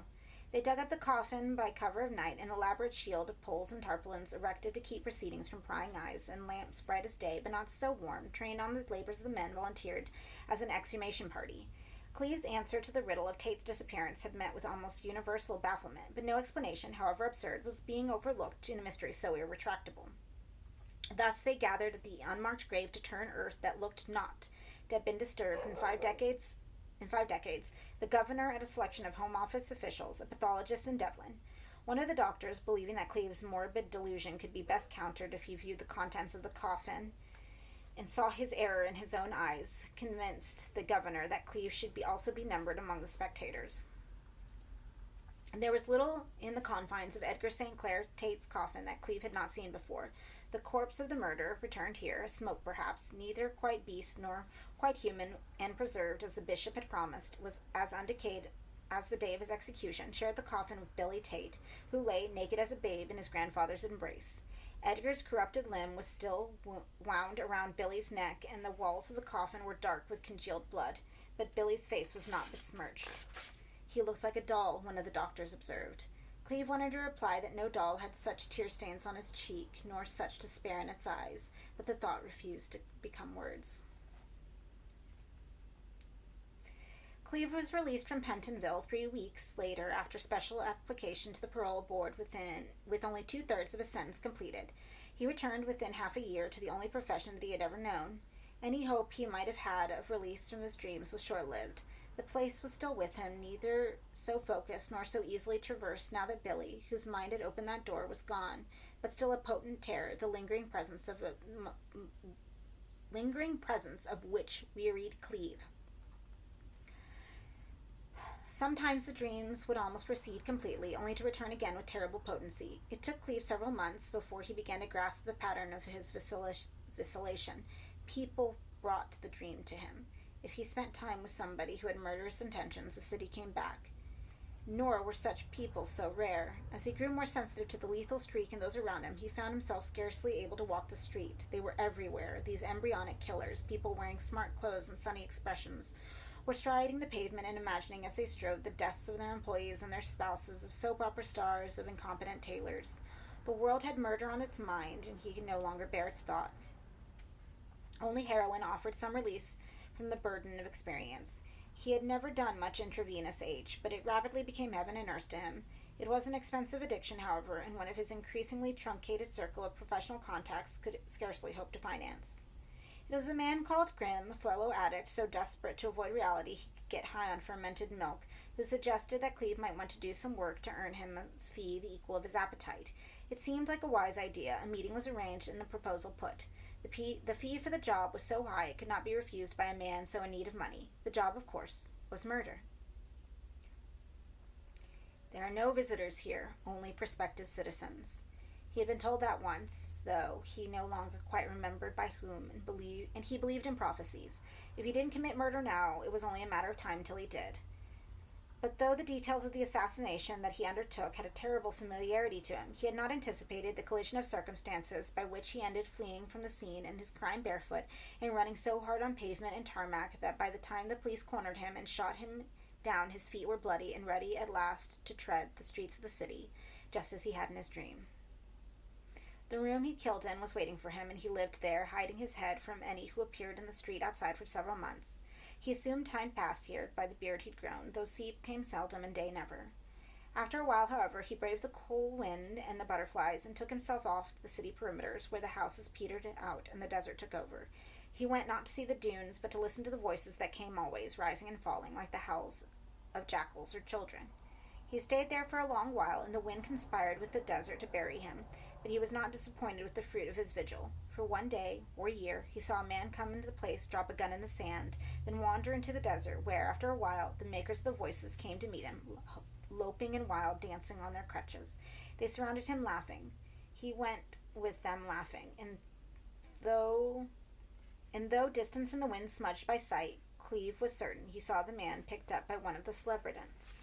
Speaker 1: They dug up the coffin by cover of night, an elaborate shield of poles and tarpaulins erected to keep proceedings from prying eyes, and lamps bright as day, but not so warm, trained on the labors of the men, volunteered as an exhumation party. Cleve's answer to the riddle of Tate's disappearance had met with almost universal bafflement, but no explanation, however absurd, was being overlooked in a mystery so irretractable. Thus they gathered at the unmarked grave to turn earth that looked not to have been disturbed in 5 decades. The governor and a selection of Home Office officials, a pathologist in Devlin. One of the doctors, believing that Cleve's morbid delusion could be best countered if he viewed the contents of the coffin and saw his error in his own eyes, convinced the governor that Cleve should also be numbered among the spectators. There was little in the confines of Edgar St. Clair Tate's coffin that Cleve had not seen before. The corpse of the murderer, returned here, a smoke perhaps, neither quite beast nor quite human, and preserved as the bishop had promised, was as undecayed as the day of his execution, shared the coffin with Billy Tate, who lay naked as a babe in his grandfather's embrace. Edgar's corrupted limb was still wound around Billy's neck, and the walls of the coffin were dark with congealed blood, but Billy's face was not besmirched. "He looks like a doll," one of the doctors observed. Cleve wanted to reply that no doll had such tear stains on its cheek, nor such despair in its eyes, but the thought refused to become words. Cleve was released from Pentonville 3 weeks later after special application to the parole board with only 2/3 of his sentence completed. He returned within half a year to the only profession that he had ever known. Any hope he might have had of release from his dreams was short-lived. The place was still with him, neither so focused nor so easily traversed now that Billy, whose mind had opened that door, was gone, but still a potent terror, the lingering presence of which wearied Cleve. Sometimes the dreams would almost recede completely, only to return again with terrible potency. It took Cleve several months before he began to grasp the pattern of his vacillation. People brought the dream to him. If he spent time with somebody who had murderous intentions, the city came back. Nor were such people so rare. As he grew more sensitive to the lethal streak in those around him, he found himself scarcely able to walk the street. They were everywhere, these embryonic killers, people wearing smart clothes and sunny expressions, were striding the pavement and imagining as they strode the deaths of their employees and their spouses, of soap opera stars, of incompetent tailors. The world had murder on its mind, and he could no longer bear its thought. Only heroin offered some release from the burden of experience. He had never done much intravenous H, but it rapidly became heaven and earth to him. It was an expensive addiction, however, and one of his increasingly truncated circle of professional contacts could scarcely hope to finance. It was a man called Grimm, a fellow addict, so desperate to avoid reality he could get high on fermented milk, who suggested that Cleve might want to do some work to earn him a fee the equal of his appetite. It seemed like a wise idea. A meeting was arranged and the proposal put. The fee for the job was so high it could not be refused by a man so in need of money. The job, of course, was murder. "There are no visitors here, only prospective citizens." He had been told that once, though he no longer quite remembered by whom, and he believed in prophecies. If he didn't commit murder now, it was only a matter of time till he did. But though the details of the assassination that he undertook had a terrible familiarity to him, he had not anticipated the collision of circumstances by which he ended fleeing from the scene and his crime barefoot and running so hard on pavement and tarmac that by the time the police cornered him and shot him down, his feet were bloody and ready at last to tread the streets of the city, just as he had in his dream. The room he'd killed in was waiting for him, and he lived there, hiding his head from any who appeared in the street outside for several months. He assumed time passed here by the beard he'd grown, though sleep came seldom and day never. After a while, however, he braved the cool wind and the butterflies and took himself off to the city perimeters, where the houses petered out and the desert took over. He went not to see the dunes, but to listen to the voices that came always, rising and falling, like the howls of jackals or children. He stayed there for a long while, and the wind conspired with the desert to bury him, but he was not disappointed with the fruit of his vigil. For one day, or year, he saw a man come into the place, drop a gun in the sand, then wander into the desert, where, after a while, the makers of the voices came to meet him, loping and wild, dancing on their crutches. They surrounded him, laughing. He went with them, laughing, and though distance and the wind smudged by sight, Cleve was certain he saw the man picked up by one of the celebrants,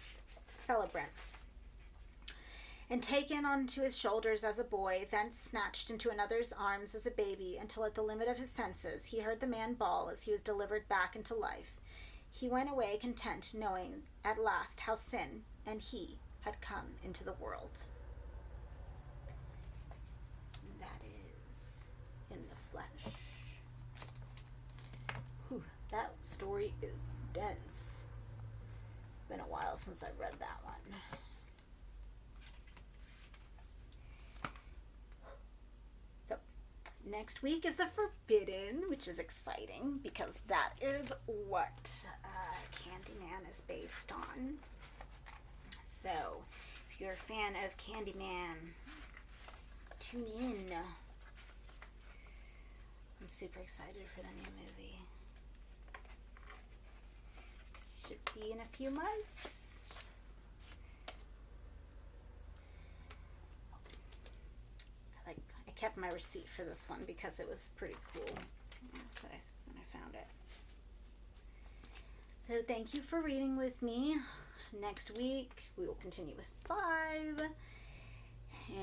Speaker 1: and taken onto his shoulders as a boy, thence snatched into another's arms as a baby, until at the limit of his senses he heard the man bawl as he was delivered back into life. He went away content, knowing at last how sin and he had come into the world. That is In the Flesh. Whew, that story is dense. It's been a while since I've read that one. Next week is The Forbidden, which is exciting because that is what Candyman is based on. So, if you're a fan of Candyman, tune in. I'm super excited for the new movie. Should be in a few months. I kept my receipt for this one because it was pretty cool when I found it. So thank you for reading with me. Next week we will continue with 5. And